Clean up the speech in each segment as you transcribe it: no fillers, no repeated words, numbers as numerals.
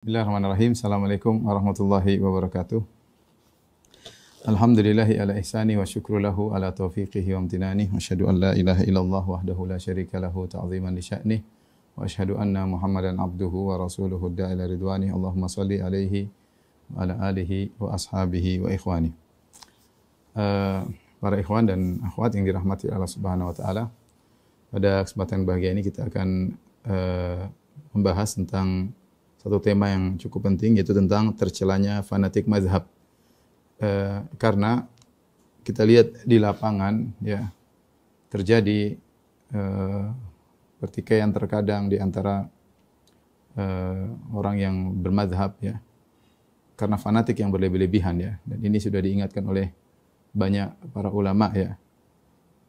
Bismillahirrahmanirrahim. Assalamualaikum warahmatullahi wabarakatuh. Alhamdulillahi ala ihsani wa syukru lahu ala taufiqihi wa amtinani. Wa asyhadu an la ilaha illallah wahdahu la syarika lahu ta'ziman li sya'nih. Wa asyhadu anna Muhammadan abduhu wa rasuluhu da'ila ridwani. Allahumma salli alaihi wa ala alihi wa ashabihi wa ikhwani. Para ikhwan dan akhwat yang dirahmati Allah Subhanahu wa taala. Pada kesempatan bahagia ini kita akan membahas tentang satu tema yang cukup penting, yaitu tentang tercelanya fanatik mazhab. Karena kita lihat di lapangan, ya, terjadi pertikaian terkadang di antara orang yang bermazhab, ya, karena fanatik yang berlebih-lebihan, ya. Dan ini sudah diingatkan oleh banyak para ulama, ya.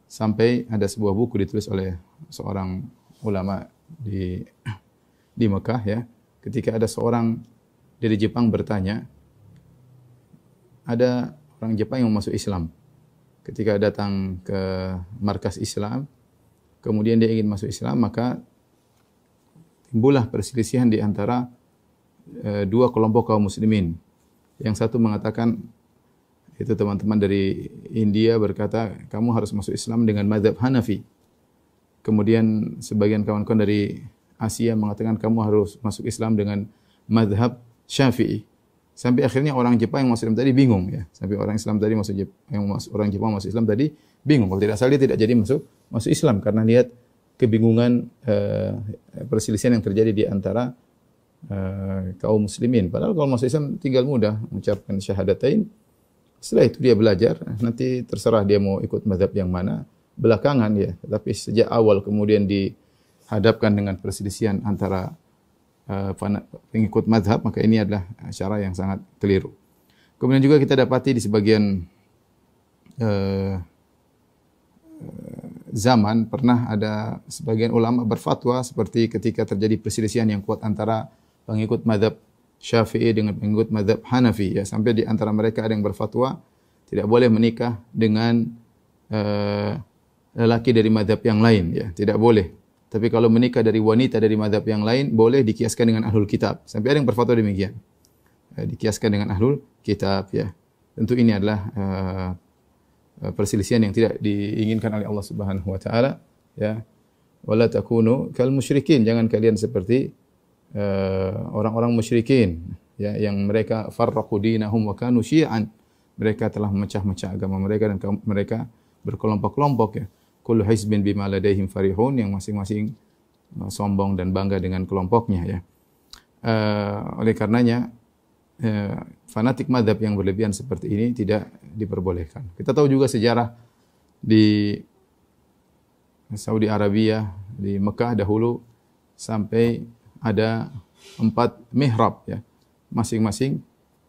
Sampai ada sebuah buku ditulis oleh seorang ulama di Mekah, ya. Ketika ada seorang dari Jepang bertanya, ada orang Jepang yang masuk Islam. Ketika datang ke markas Islam, kemudian dia ingin masuk Islam, maka timbullah perselisihan di antara dua kelompok kaum muslimin. Yang satu mengatakan, itu teman-teman dari India berkata, kamu harus masuk Islam dengan mazhab Hanafi. Kemudian sebagian kawan-kawan dari Asia mengatakan kamu harus masuk Islam dengan mazhab Syafi'i. Sampai akhirnya orang Jepang yang masuk Islam tadi bingung, ya. Sampai orang Islam tadi orang Jepang masuk Islam tadi bingung. Kalau tidak salah dia tidak jadi masuk Islam karena lihat kebingungan perselisihan yang terjadi di antara kaum muslimin. Padahal kalau masuk Islam tinggal mudah mengucapkan syahadatain. Setelah itu dia belajar, nanti terserah dia mau ikut mazhab yang mana belakangan, ya. Tapi sejak awal kemudian dihadapkan dengan perselisihan antara pengikut mazhab, maka ini adalah cara yang sangat keliru. Kemudian juga kita dapati di sebagian zaman pernah ada sebagian ulama berfatwa seperti ketika terjadi perselisihan yang kuat antara pengikut mazhab Syafi'i dengan pengikut mazhab Hanafi, ya, sampai di antara mereka ada yang berfatwa tidak boleh menikah dengan lelaki dari mazhab yang lain, ya, tidak boleh. Tapi kalau menikah dari wanita dari mazhab yang lain, boleh dikiaskan dengan ahlul kitab. Sampai ada yang berfatwa demikian. Dikiaskan dengan ahlul kitab, ya. Tentu ini adalah perselisihan yang tidak diinginkan oleh Allah Subhanahu wa taala, ya. Wala takunu kal musyrikin, jangan kalian seperti orang-orang musyrikin, ya, yang mereka farraqu dinahum wa kanu syi'an. Mereka telah memecah-mecah agama mereka dan mereka berkelompok-kelompok, ya. Kullu hizbin bima ladaihim farihun, yang masing-masing sombong dan bangga dengan kelompoknya, ya. Oleh karenanya fanatik mazhab yang berlebihan seperti ini tidak diperbolehkan. Kita tahu juga sejarah di Saudi Arabia, di Mekah dahulu sampai ada 4 mihrab, ya. Masing-masing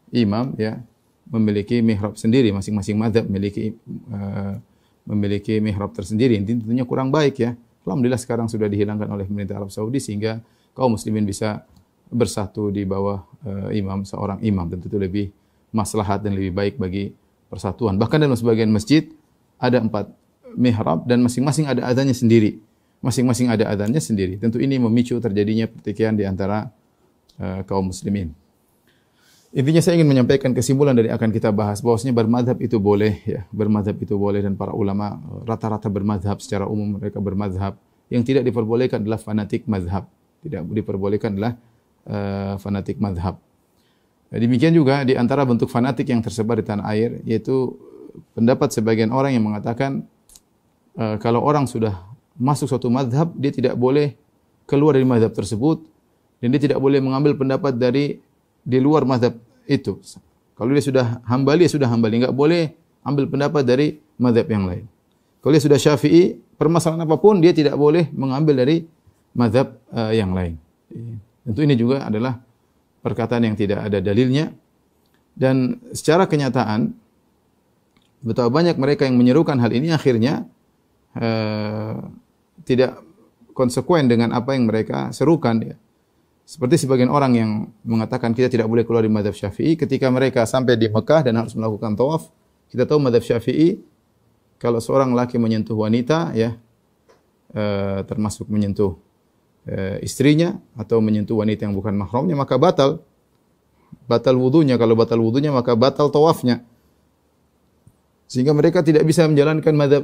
imam, ya, memiliki mihrab sendiri, masing-masing mazhab memiliki mihrab tersendiri. Ini tentunya kurang baik, ya. Alhamdulillah sekarang sudah dihilangkan oleh pemerintah Arab Saudi sehingga kaum muslimin bisa bersatu di bawah seorang imam. Tentu itu lebih maslahat dan lebih baik bagi persatuan. Bahkan dalam sebagian masjid ada 4 mihrab dan masing-masing ada azannya sendiri. Masing-masing ada azannya sendiri. Tentu ini memicu terjadinya pertikaian di antara kaum muslimin. Intinya saya ingin menyampaikan kesimpulan dari akan kita bahas bahwasanya bermadzhab itu boleh, ya. Bermadzhab itu boleh dan para ulama rata-rata bermadzhab secara umum, mereka bermadzhab. Yang tidak diperbolehkan adalah fanatik mazhab. Tidak diperbolehkan adalah fanatik mazhab. Demikian juga di antara bentuk fanatik yang tersebar di tanah air, yaitu pendapat sebagian orang yang mengatakan kalau orang sudah masuk suatu mazhab, dia tidak boleh keluar dari mazhab tersebut dan dia tidak boleh mengambil pendapat di luar mazhab itu. Kalau dia sudah Hambali, ya sudah Hambali, enggak boleh ambil pendapat dari mazhab yang lain. Kalau dia sudah Syafi'i, permasalahan apapun dia tidak boleh mengambil dari mazhab yang lain. Tentu ini juga adalah perkataan yang tidak ada dalilnya, dan secara kenyataan betapa banyak mereka yang menyerukan hal ini akhirnya tidak konsekuen dengan apa yang mereka serukan, ya. Seperti sebagian orang yang mengatakan kita tidak boleh keluar dari mazhab Syafi'i ketika mereka sampai di Mekah dan harus melakukan tawaf. Kita tahu mazhab Syafi'i kalau seorang laki menyentuh wanita, ya, termasuk menyentuh istrinya atau menyentuh wanita yang bukan mahramnya, maka batal batal wudunya. Kalau batal wudunya maka batal tawafnya. Sehingga mereka tidak bisa menjalankan mazhab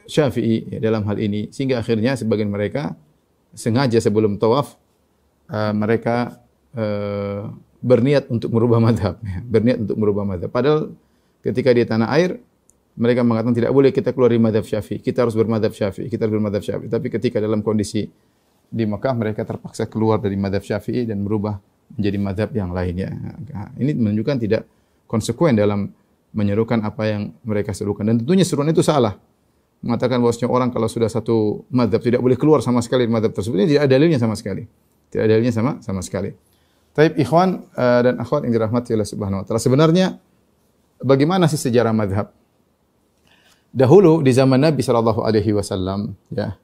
Syafi'i dalam hal ini. Sehingga akhirnya sebagian mereka sengaja sebelum tawaf mereka berniat untuk merubah mazhab. Berniat untuk merubah mazhab. Padahal ketika di tanah air mereka mengatakan tidak boleh kita keluar dari mazhab Syafi'i. Kita harus bermadzhab Syafi'i. Kita harus bermadzhab Syafi'i. Tapi ketika dalam kondisi di Mekah mereka terpaksa keluar dari mazhab Syafi'i dan berubah menjadi mazhab yang lainnya. Ini menunjukkan tidak konsekuen dalam menyerukan apa yang mereka serukan. Dan tentunya seruan itu salah. Mengatakan bahwasanya orang kalau sudah satu mazhab tidak boleh keluar sama sekali dari mazhab tersebut. Ini tidak ada dalilnya sama sekali. Tidak ada dalilnya sama sekali. Taib ikhwan dan akhwat yang dirahmati Allah Subhanahu wa taala. Sebenarnya bagaimana sih sejarah mazhab? Dahulu di zaman Nabi sallallahu alaihi wasallam ya.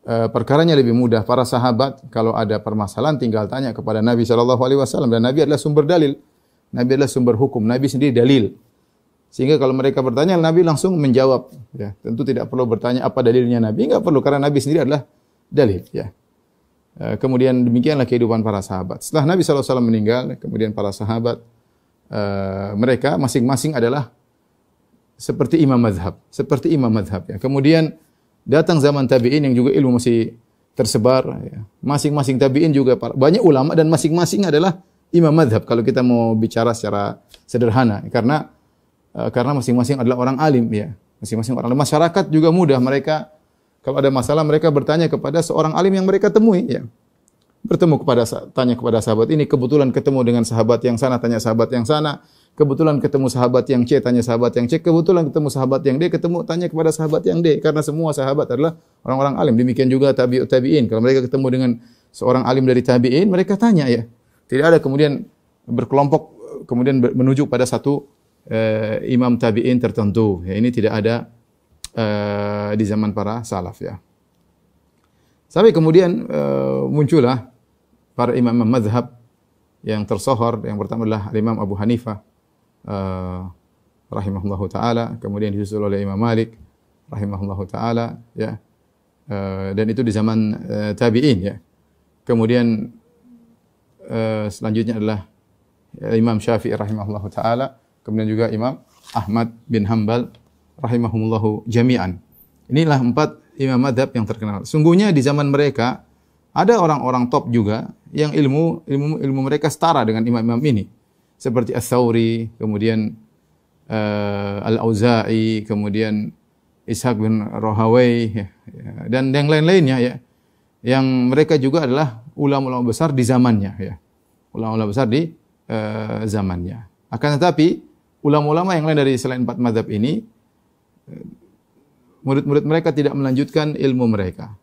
Perkaranya lebih mudah. Para sahabat kalau ada permasalahan tinggal tanya kepada Nabi sallallahu alaihi wasallam dan Nabi adalah sumber dalil. Nabi adalah sumber hukum. Nabi sendiri dalil. Sehingga kalau mereka bertanya Nabi langsung menjawab ya. Tentu tidak perlu bertanya apa dalilnya Nabi, enggak perlu karena Nabi sendiri adalah dalil ya. Kemudian demikianlah kehidupan para sahabat. Setelah Nabi sallallahu alaihi wasallam meninggal, kemudian para sahabat mereka masing-masing adalah seperti imam mazhab ya. Kemudian datang zaman tabi'in yang juga ilmu masih tersebar ya. Masing-masing tabi'in juga banyak ulama dan masing-masing adalah imam mazhab kalau kita mau bicara secara sederhana karena masing-masing adalah orang alim ya. Masing-masing orang alim. Masyarakat juga mudah mereka kalau ada masalah mereka bertanya kepada seorang alim yang mereka temui ya. Tanya kepada sahabat ini, kebetulan ketemu dengan sahabat yang sana, tanya sahabat yang sana. Kebetulan ketemu sahabat yang C, tanya sahabat yang C. Kebetulan ketemu sahabat yang D, tanya kepada sahabat yang D. Karena semua sahabat adalah orang-orang alim. Demikian juga tabi'in. Kalau mereka ketemu dengan seorang alim dari tabi'in, mereka tanya ya. Tidak ada kemudian berkelompok, kemudian menuju pada satu imam tabi'in tertentu. Ya, ini tidak ada di zaman para salaf ya. Sampai kemudian muncullah para imam mazhab yang tersohor. Yang pertama adalah Imam Abu Hanifah rahimahullahu taala, kemudian disusul oleh Imam Malik rahimahullahu taala ya. Dan itu di zaman tabi'in ya. Kemudian selanjutnya adalah Imam Syafi'i rahimahullahu taala, kemudian juga Imam Ahmad bin Hanbal rahimahumullahu jami'an. Inilah 4 imam mazhab yang terkenal. Sungguhnya di zaman mereka ada orang-orang top juga yang ilmu mereka setara dengan imam-imam ini. Seperti Ats-Tsauri, kemudian Al-Auza'i, kemudian Ishaq bin Rahawai ya, dan yang lain-lainnya ya. Yang mereka juga adalah ulama-ulama besar di zamannya ya. Ulama-ulama besar di zamannya. Akan tetapi ulama-ulama yang lain dari selain 4 mazhab ini, murid-murid mereka tidak melanjutkan ilmu mereka.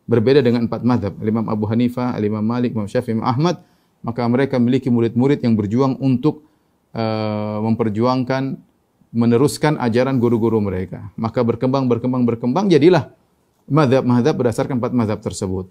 Berbeda dengan 4 mazhab, Imam Abu Hanifah, Imam Malik, Imam Syafi'i, Imam Ahmad, maka mereka memiliki murid-murid yang berjuang untuk memperjuangkan, meneruskan ajaran guru-guru mereka. Maka berkembang, jadilah mazhab-mazhab berdasarkan 4 mazhab tersebut.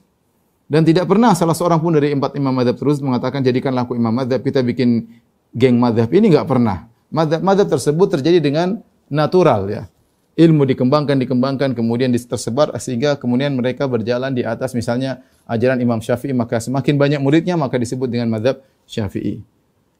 Dan tidak pernah salah seorang pun dari 4 imam mazhab tersebut mengatakan jadikanlah aku imam mazhab, kita bikin geng mazhab. Ini enggak pernah. Mazhab tersebut terjadi dengan natural ya. Ilmu dikembangkan, kemudian tersebar sehingga kemudian mereka berjalan di atas misalnya ajaran Imam Syafi'i, maka semakin banyak muridnya maka disebut dengan mazhab Syafi'i.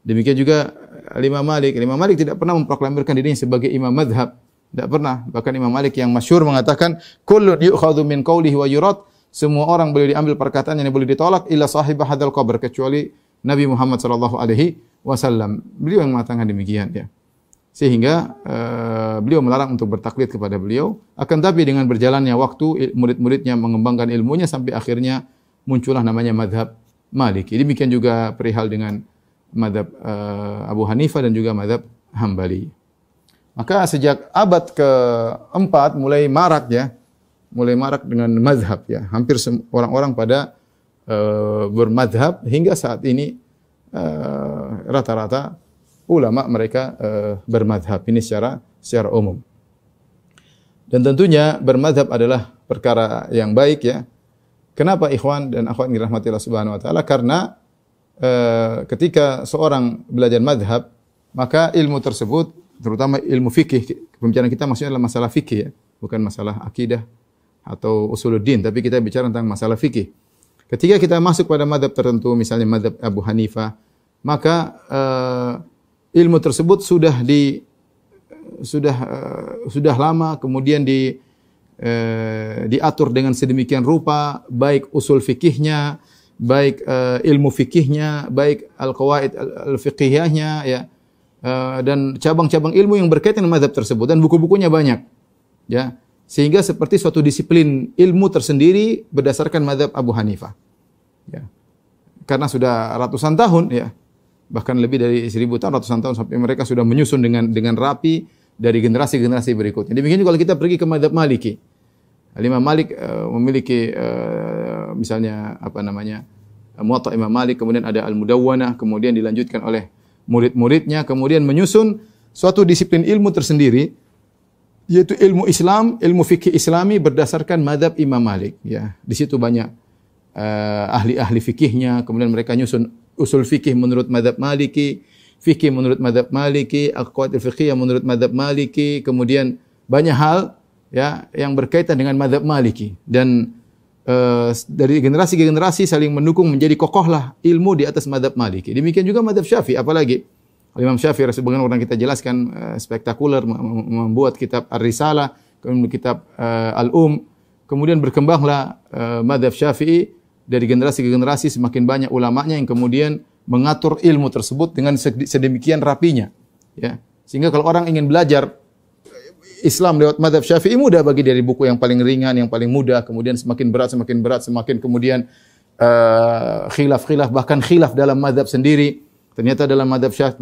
Demikian juga Imam Malik. Imam Malik tidak pernah memproklamirkan dirinya sebagai imam mazhab. Tidak pernah. Bahkan Imam Malik yang masyhur mengatakan kullun yu'khadhu min qawlihi wa yurad. Semua orang boleh diambil perkataan yang boleh ditolak illa sahibah hadzal qabr, kecuali Nabi Muhammad sallallahu alaihi wasallam. Beliau yang mengatakan demikian ya. Sehingga beliau melarang untuk bertaklid kepada beliau. Akan tapi dengan berjalannya waktu, murid-muridnya mengembangkan ilmunya sampai akhirnya muncullah namanya mazhab Maliki. Demikian juga perihal dengan mazhab Abu Hanifah dan juga mazhab Hambali. Maka sejak abad ke-4 mulai marak dengan mazhab ya. Hampir orang-orang pada bermazhab hingga saat ini rata-rata ulama mereka bermazhab ini secara umum. Dan tentunya bermazhab adalah perkara yang baik ya. Kenapa ikhwan dan akhwat yang dirahmati Allah Subhanahu wa taala? Karena ketika seorang belajar mazhab, maka ilmu tersebut terutama ilmu fikih, pembicaraan kita maksudnya adalah masalah fikih ya, bukan masalah akidah atau usuluddin, tapi kita bicara tentang masalah fikih. Ketika kita masuk pada mazhab tertentu, misalnya mazhab Abu Hanifah, maka ilmu tersebut sudah lama kemudian diatur dengan sedemikian rupa, baik usul fikihnya, baik ilmu fikihnya, baik al-qawaid al-fiqhiyahnya, ya, dan cabang-cabang ilmu yang berkaitan dengan mazhab tersebut, dan buku-bukunya banyak, ya, sehingga seperti suatu disiplin ilmu tersendiri berdasarkan mazhab Abu Hanifah, ya, karena sudah ratusan tahun, ya, bahkan lebih dari 1000 tahun, ratusan tahun, sampai mereka sudah menyusun dengan rapi dari generasi-generasi berikutnya. Demikian juga kalau kita pergi ke mazhab Maliki, Imam Malik memiliki misalnya Muwatta Imam Malik, kemudian ada Al-Mudawwanah, kemudian dilanjutkan oleh murid-muridnya, kemudian menyusun suatu disiplin ilmu tersendiri, yaitu ilmu Islam, ilmu fikih Islami berdasarkan mazhab Imam Malik, ya. Di situ banyak ahli-ahli fikihnya, kemudian mereka nyusun usul fikih menurut mazhab Maliki, fikih menurut mazhab Maliki, aqwaid al-fiqhiyah menurut mazhab Maliki, kemudian banyak hal, ya, yang berkaitan dengan mazhab Maliki, dan dari generasi ke generasi saling mendukung, menjadi kokohlah ilmu di atas mazhab Maliki. Demikian juga mazhab Syafi'i, apalagi Imam Syafi'i sebagian orang kita jelaskan spektakuler, membuat kitab Ar-Risalah, kemudian kitab kemudian berkembanglah mazhab Syafi'i dari generasi ke generasi, semakin banyak ulamanya yang kemudian mengatur ilmu tersebut dengan sedemikian rapinya, ya, sehingga kalau orang ingin belajar Islam lewat mazhab Syafi'i mudah, bagi dari buku yang paling ringan, yang paling mudah, kemudian semakin berat, semakin kemudian khilaf, bahkan khilaf dalam mazhab sendiri. Ternyata dalam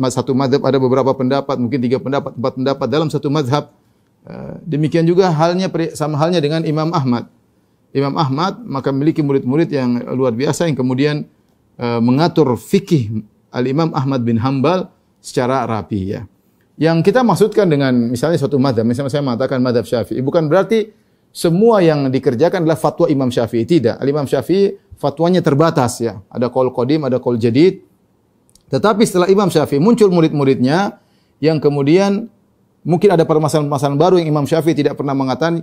satu mazhab ada beberapa pendapat, mungkin 3 pendapat, 4 pendapat dalam satu mazhab. Demikian juga sama halnya dengan Imam Ahmad. Imam Ahmad maka memiliki murid-murid yang luar biasa yang kemudian mengatur fikih Al-Imam Ahmad bin Hanbal secara rapi, ya. Yang kita maksudkan dengan misalnya suatu mazhab, misalnya saya mengatakan mazhab Syafi'i, bukan berarti semua yang dikerjakan adalah fatwa Imam Syafi'i, tidak. Imam Syafi'i fatwanya terbatas, ya. Ada qaul qadim, ada qaul jadid. Tetapi setelah Imam Syafi'i muncul murid-muridnya yang kemudian mungkin ada permasalahan-permasalahan baru yang Imam Syafi'i tidak pernah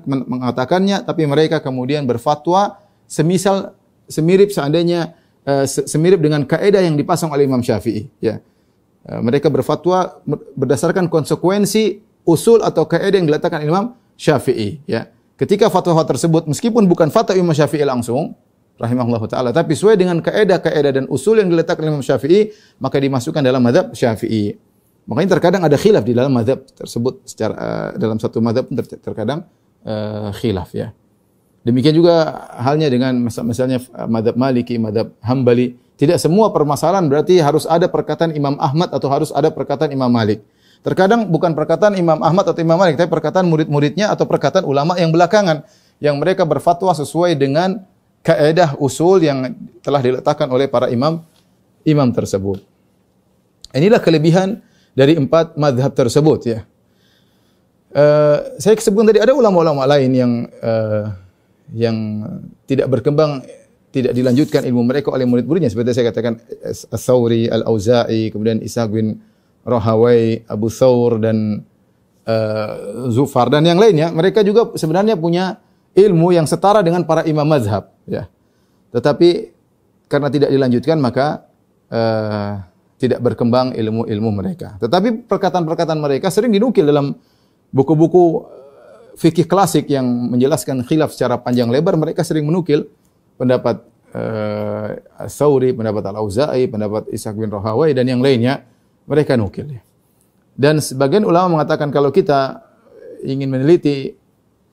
mengatakannya, tapi mereka kemudian berfatwa semirip dengan kaidah yang dipasang oleh Imam Syafi'i, ya. Mereka berfatwa berdasarkan konsekuensi usul atau kaidah yang diletakkan Imam Syafi'i, ya. Ketika fatwa tersebut meskipun bukan fatwa Imam Syafi'i langsung rahimahullah taala, tapi sesuai dengan kaidah-kaidah dan usul yang diletakkan Imam Syafi'i, maka dimasukkan dalam mazhab Syafi'i. Makanya terkadang ada khilaf di dalam mazhab tersebut, secara dalam satu mazhab terkadang khilaf, ya. Demikian juga halnya dengan misalnya mazhab Maliki, mazhab Hambali. Tidak semua permasalahan berarti harus ada perkataan Imam Ahmad atau harus ada perkataan Imam Malik. Terkadang bukan perkataan Imam Ahmad atau Imam Malik, tapi perkataan murid-muridnya atau perkataan ulama yang belakangan, yang mereka berfatwa sesuai dengan kaidah usul yang telah diletakkan oleh para imam tersebut. Inilah kelebihan dari 4 mazhab tersebut, ya. Saya sebutkan tadi ada ulama-ulama lain yang tidak berkembang, tidak dilanjutkan ilmu mereka oleh murid-muridnya, seperti saya katakan Ats-Tsauri, Al-Auza'i, kemudian Ishaq bin Rahawai, Abu Thawr dan Zufar dan yang lainnya. Mereka juga sebenarnya punya ilmu yang setara dengan para imam mazhab, ya. Tetapi karena tidak dilanjutkan maka tidak berkembang ilmu-ilmu mereka. Tetapi perkataan-perkataan mereka sering dinukil dalam buku-buku fikih klasik yang menjelaskan khilaf secara panjang lebar. Mereka sering menukil pendapat Ats-Tsauri, pendapat Al-Auza'i, pendapat Ishaq bin Rahawai dan yang lainnya, mereka nukil, ya. Dan sebagian ulama mengatakan kalau kita ingin meneliti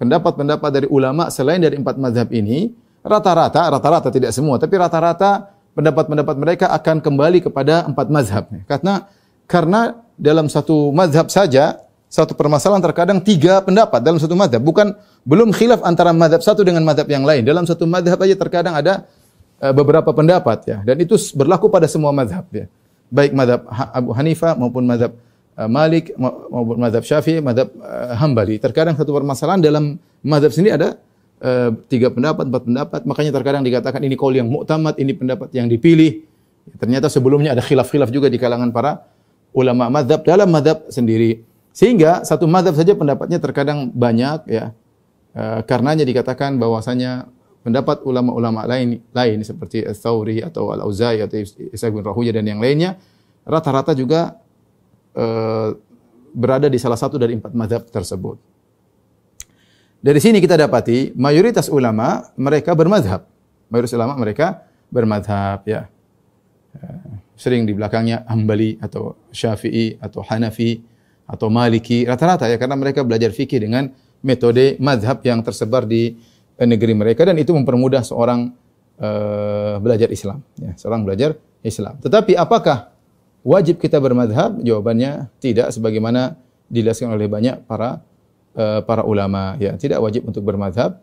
pendapat-pendapat dari ulama selain dari 4 mazhab ini, rata-rata tidak semua, tapi rata-rata pendapat-pendapat mereka akan kembali kepada 4 mazhab. Karena dalam satu mazhab saja, satu permasalahan terkadang 3 pendapat dalam satu mazhab. Belum khilaf antara mazhab satu dengan mazhab yang lain. Dalam satu mazhab saja terkadang ada beberapa pendapat, ya. Dan itu berlaku pada semua mazhab, ya. Baik mazhab Abu Hanifah maupun mazhab Malik maupun mazhab Syafi'i, mazhab Hambali. Terkadang satu permasalahan dalam mazhab sendiri ada 3 pendapat, 4 pendapat. Makanya terkadang dikatakan ini qaul yang mu'tamad, ini pendapat yang dipilih. Ternyata sebelumnya ada khilaf-khilaf juga di kalangan para ulama mazhab dalam mazhab sendiri. Sehingga satu mazhab saja pendapatnya terkadang banyak, ya. Karenanya dikatakan bahwasanya pendapat ulama-ulama lain seperti Ats-Tsauri atau Al-Auza'i atau Ishaq bin Rahawai dan yang lainnya, rata-rata juga berada di salah satu dari 4 mazhab tersebut. Dari sini kita dapati mayoritas ulama mereka bermazhab. Mayoritas ulama mereka bermazhab ya. Sering di belakangnya Hambali atau Syafi'i atau Hanafi atau Maliki rata-rata ya, karena mereka belajar fikih dengan metode mazhab yang tersebar di negeri mereka, dan itu mempermudah seorang belajar Islam ya, seorang belajar Islam. Tetapi apakah wajib kita bermadhab? Jawabannya tidak, sebagaimana dijelaskan oleh banyak para ulama ya, tidak wajib untuk bermadhab.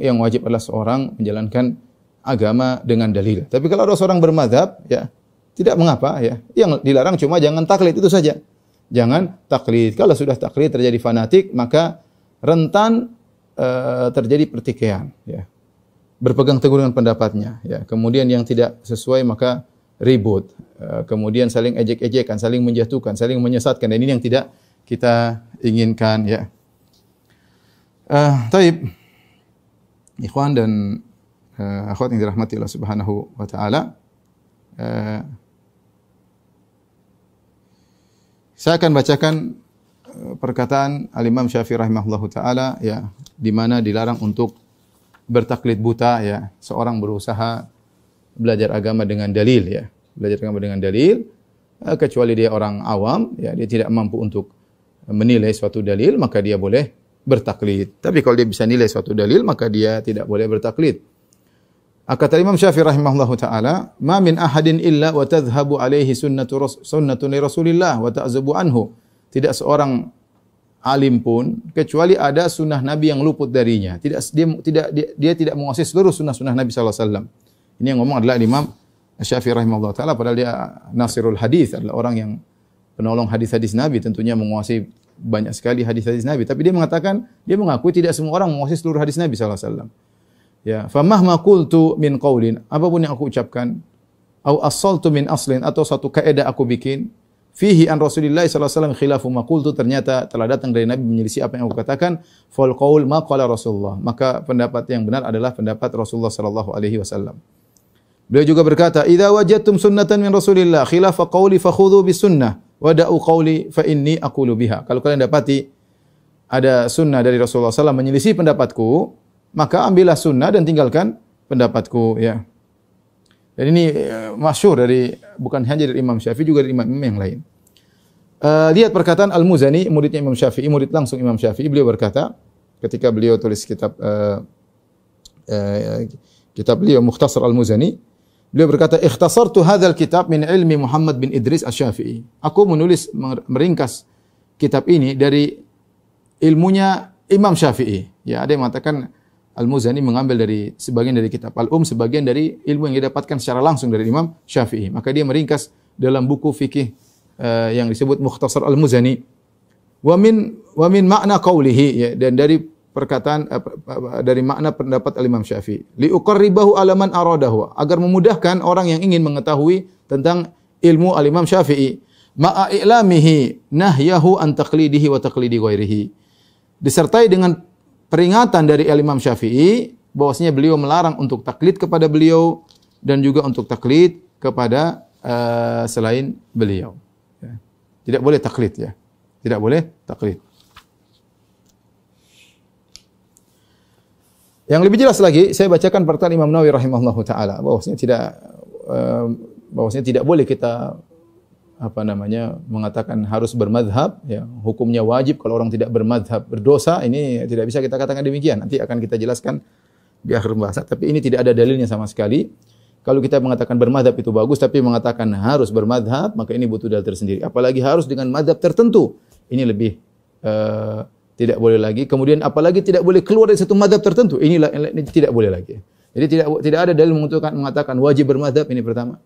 Yang wajib adalah seorang menjalankan agama dengan dalil. Tapi kalau ada seorang bermadhab ya, tidak mengapa ya. Yang dilarang cuma jangan taklid, itu saja. Jangan taklid. Kalau sudah taklid terjadi fanatik, maka rentan terjadi pertikaian ya. Berpegang teguh dengan pendapatnya ya. Kemudian yang tidak sesuai maka ribut. Kemudian saling ejek-ejekan, saling menjatuhkan, saling menyesatkan, dan ini yang tidak kita inginkan ya. Taib. Ikhwan dan akhwat yang dirahmati Allah Subhanahu wa taala. Saya akan bacakan perkataan Al-Imam Syafi'i rahimahullahu taala ya, di mana dilarang untuk bertaklid buta ya. Seorang berusaha belajar agama dengan dalil ya. Belajar agama dengan dalil, kecuali dia orang awam ya, dia tidak mampu untuk menilai suatu dalil, maka dia boleh bertaklid. Tapi kalau dia bisa nilai suatu dalil, maka dia tidak boleh bertaklid. Kata Imam Syafi'i rahimahullahu taala, "Ma min ahadin illa wa tadhhabu alaihi sunnatun Rasulillah wa ta'zubu anhu." Tidak seorang alim pun kecuali ada sunnah Nabi yang luput darinya. Dia tidak menguasai seluruh sunnah-sunnah Nabi sallallahu alaihi wasallam. Ini yang ngomong adalah Imam Syafi'i rahimahullahu taala, padahal dia nasirul hadis, adalah orang yang penolong hadis-hadis Nabi, tentunya menguasai banyak sekali hadis-hadis Nabi. Tapi dia mengatakan, dia mengakui tidak semua orang menguasai seluruh hadis Nabi sallallahu alaihi wasallam. Ya, famahma qultu min qaulin, apapun yang aku ucapkan, au asaltu min aslin, atau satu kaidah aku bikin, fihi an Rasulillah sallallahu alaihi wasallam khilafu ma qultu, ternyata telah datang dari Nabi menyelisih apa yang aku katakan, fal qaul ma qala Rasulullah, maka pendapat yang benar adalah pendapat Rasulullah sallallahu alaihi wasallam. Beliau juga berkata, idza wajadtum sunnatan min Rasulillah khilafa qauli fakhudhu bis sunnah wa da'u qauli fa inni aqulu biha. Kalau kalian dapati ada sunnah dari Rasulullah sallallahu alaihi wasallam menyelisih pendapatku, maka ambillah sunnah dan tinggalkan pendapatku ya. Dan ini masyhur dari, bukan hanya dari Imam Syafi'i, juga dari imam-imam yang lain. Lihat perkataan Al-Muzani, muridnya Imam Syafi'i, murid langsung Imam Syafi'i. Beliau berkata ketika beliau tulis kitab beliau Mukhtasar Al-Muzani, beliau berkata, "Ikhtasartu hadzal kitab min ilmi Muhammad bin Idris Asy-Syafi'i." Aku meringkas kitab ini dari ilmunya Imam Syafi'i. Ya, ada yang mengatakan Al-Muzani mengambil dari sebagian dari kitab sebagian dari ilmu yang didapatkan secara langsung dari Imam Syafi'i. Maka dia meringkas dalam buku fikih yang disebut Mukhtasar Al-Muzani. Wa min makna qawlihi, ya, dan dari perkataan dari makna pendapat Al-Imam Syafi'i. Li uqarribahu ala man aradahu, agar memudahkan orang yang ingin mengetahui tentang ilmu Al-Imam Syafi'i. Ma'a i'lamihi nahyahu an taqlidihi wa taqlidi ghairihi. Disertai dengan peringatan dari Imam Syafi'i bahwasanya beliau melarang untuk taklid kepada beliau dan juga untuk taklid kepada selain beliau. Ya. Tidak boleh taklid ya. Tidak boleh taklid. Yang lebih jelas lagi, saya bacakan perkataan Imam Nawawi rahimahullahu taala bahwasanya tidak boleh kita mengatakan harus bermadhab ya, hukumnya wajib kalau orang tidak bermadhab berdosa. Ini tidak bisa kita katakan demikian. Nanti akan kita jelaskan di akhir pembahasan, tapi ini tidak ada dalilnya sama sekali. Kalau kita mengatakan bermadhab itu bagus, tapi mengatakan harus bermadhab, maka ini butuh dalil tersendiri. Apalagi harus dengan madhab tertentu, ini lebih tidak boleh lagi. Kemudian apalagi tidak boleh keluar dari satu madhab tertentu, ini tidak boleh lagi. Jadi tidak ada dalil mengatakan wajib bermadhab, ini pertama.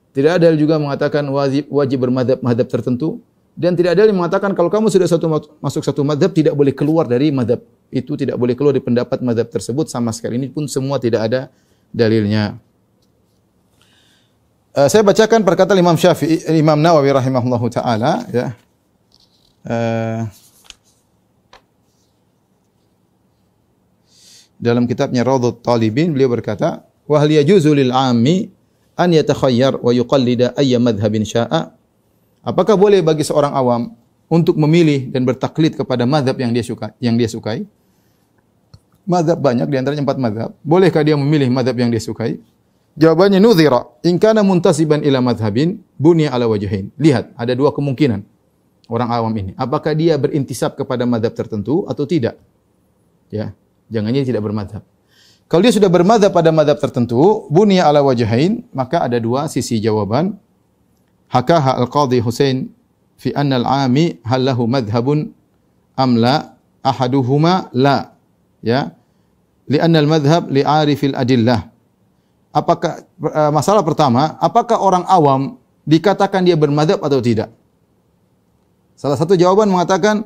Tidak ada juga mengatakan wajib bermadhab tertentu, dan tidak ada yang mengatakan kalau kamu sudah masuk satu madhab tidak boleh keluar dari madhab itu, tidak boleh keluar dari pendapat madhab tersebut sama sekali. Ini pun semua tidak ada dalilnya. Saya bacakan perkataan Imam Nawawi rahimahullahu taala ya. Dalam kitabnya Raudhut Talibin beliau berkata, "Wa hal yajuzu lil 'ammi an yatakhayyar wa yuqallida ayya madhhabin sya'a Apakah boleh bagi seorang awam untuk memilih dan bertaklid kepada mazhab yang dia sukai? Mazhab banyak, di antaranya 4 mazhab. Bolehkah dia memilih mazhab yang dia sukai? Jawabannya nudhira. In kana muntasiban ila madhhabin bunya ala wajhain. Lihat, ada 2 kemungkinan orang awam ini. Apakah dia berintisab kepada mazhab tertentu atau tidak? Ya, jangannya tidak bermazhab. Kalau dia sudah bermazhab pada mazhab tertentu, bunya ala wajhain, maka ada 2 sisi jawaban. Hakaha al-Qadhi Husain fi anna al-'ami hal lahu madhhabun am la? Ahaduhuma la. Ya. Li'anna al-madhhab li'arifil adillah. Apakah masalah pertama, apakah orang awam dikatakan dia bermadzhab atau tidak? Salah satu jawaban mengatakan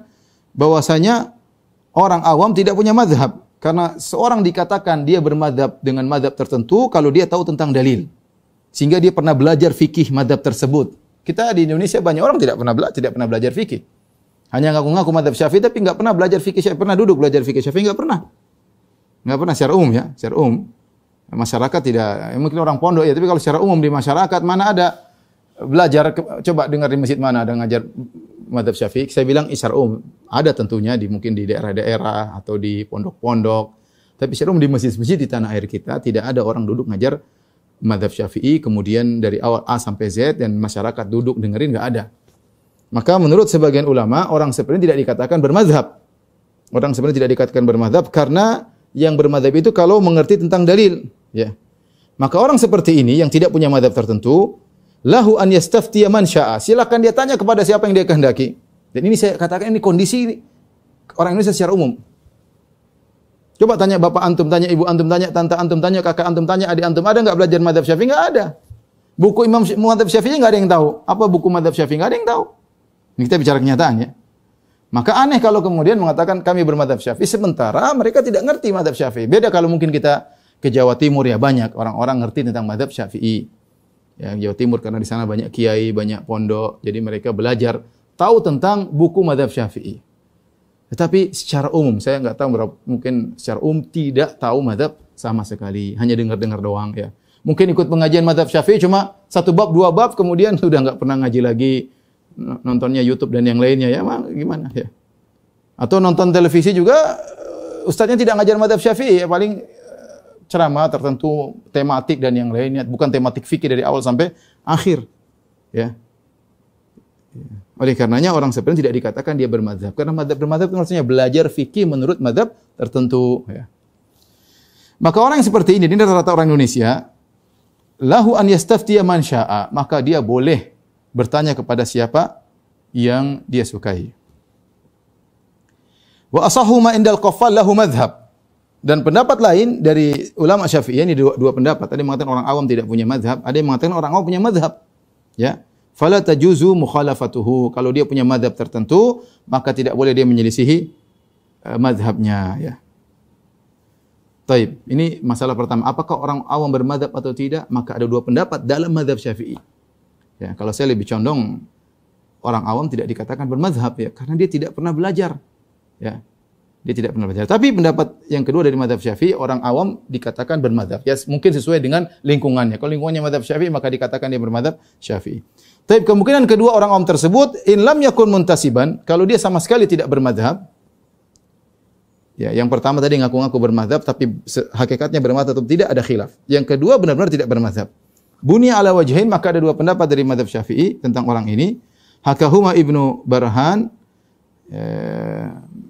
bahwasanya orang awam tidak punya mazhab karena seorang dikatakan dia bermadzhab dengan mazhab tertentu kalau dia tahu tentang dalil. Sehingga dia pernah belajar fikih mazhab tersebut. Kita di Indonesia banyak orang tidak pernah belajar fikih. Hanya ngaku-ngaku mazhab Syafi'i tapi enggak pernah belajar fikih Syafi'i, pernah duduk belajar fikih Syafi'i enggak pernah. Enggak pernah secara umum ya, secara umum. Masyarakat tidak, mungkin orang pondok ya, tapi kalau secara umum di masyarakat mana ada belajar, coba dengar di masjid mana ada ngajar mazhab Syafi'i. Saya bilang secara umum ada tentunya mungkin di daerah-daerah atau di pondok-pondok. Tapi secara umum di masjid-masjid di tanah air kita tidak ada orang duduk ngajar mazhab Syafi'i kemudian dari awal A sampai Z dan masyarakat duduk dengerin, enggak ada. Maka menurut sebagian ulama orang seperti ini tidak dikatakan bermazhab. Orang seperti ini tidak dikatakan bermazhab karena yang bermadzhab itu kalau mengerti tentang dalil, ya. Maka orang seperti ini yang tidak punya mazhab tertentu, lahu an yastaftiya man syaa. Silakan dia tanya kepada siapa yang dia kehendaki. Dan ini saya katakan ini kondisi orang Indonesia secara umum. Coba tanya bapak antum, tanya ibu antum, tanya tante antum, tanya kakak antum, tanya adik antum, ada enggak belajar mazhab Syafi'i? Enggak ada. Buku Imam mazhab Syafi'i enggak ada yang tahu. Apa buku mazhab Syafi'i? Enggak ada yang tahu. Ini kita bicara kenyataan ya. Maka aneh kalau kemudian mengatakan kami bermadzhab Syafi'i sementara mereka tidak ngerti mazhab Syafi'i. Beda kalau mungkin kita ke Jawa Timur ya, banyak orang-orang ngerti tentang mazhab Syafi'i. Ya, Jawa Timur karena di sana banyak kiai, banyak pondok, jadi mereka belajar tahu tentang buku mazhab Syafi'i. Tetapi secara umum saya enggak tahu berapa, mungkin secara umum tidak tahu mazhab sama sekali, hanya dengar-dengar doang ya. Mungkin ikut pengajian mazhab Syafi'i cuma 1 bab, 2 bab kemudian sudah enggak pernah ngaji lagi. Nontonnya YouTube dan yang lainnya ya, gimana ya? Atau nonton televisi juga ustaznya tidak ngajar mazhab Syafi'i, ya paling ceramah tertentu tematik dan yang lainnya, bukan tematik fikih dari awal sampai akhir. Ya. Oleh karenanya orang seperti ini tidak dikatakan dia bermadzhab karena bermadzhab itu maksudnya belajar fikih menurut mazhab tertentu, ya. Maka orang yang seperti ini rata-rata orang Indonesia, lahu an yastaftiya man syaa, maka dia boleh bertanya kepada siapa yang dia sukai. Wa asahu ma indal qaffal lahu madhhab. Dan pendapat lain dari ulama Syafi'i, ini dua pendapat. Ada yang mengatakan orang awam tidak punya madhab, ada yang mengatakan orang awam punya madhab. Ya. Fala tajuzu mukhalafatuhu. Kalau dia punya madhab tertentu, maka tidak boleh dia menyelisihi madhabnya, ya. Taib. Ini masalah pertama. Apakah orang awam bermadhab atau tidak? Maka ada 2 pendapat dalam madhab Syafi'i. Ya, kalau saya lebih condong orang awam tidak dikatakan bermadzhab ya, karena dia tidak pernah belajar. Ya. Dia tidak pernah belajar. Tapi pendapat yang kedua dari mazhab Syafi'i, orang awam dikatakan bermadzhab. Ya, mungkin sesuai dengan lingkungannya. Kalau lingkungannya mazhab Syafi'i, maka dikatakan dia bermadzhab Syafi'i. Tapi kemungkinan kedua orang awam tersebut, in lam yakun muntasiban, kalau dia sama sekali tidak bermadzhab. Ya, yang pertama tadi ngaku-ngaku bermadzhab tapi hakikatnya bermadzhab atau tidak ada khilaf. Yang kedua benar-benar tidak bermadzhab. Bunya ala wajhain, maka ada 2 pendapat dari mazhab Syafi'i tentang orang ini. Hakahuma Ibnu Barhan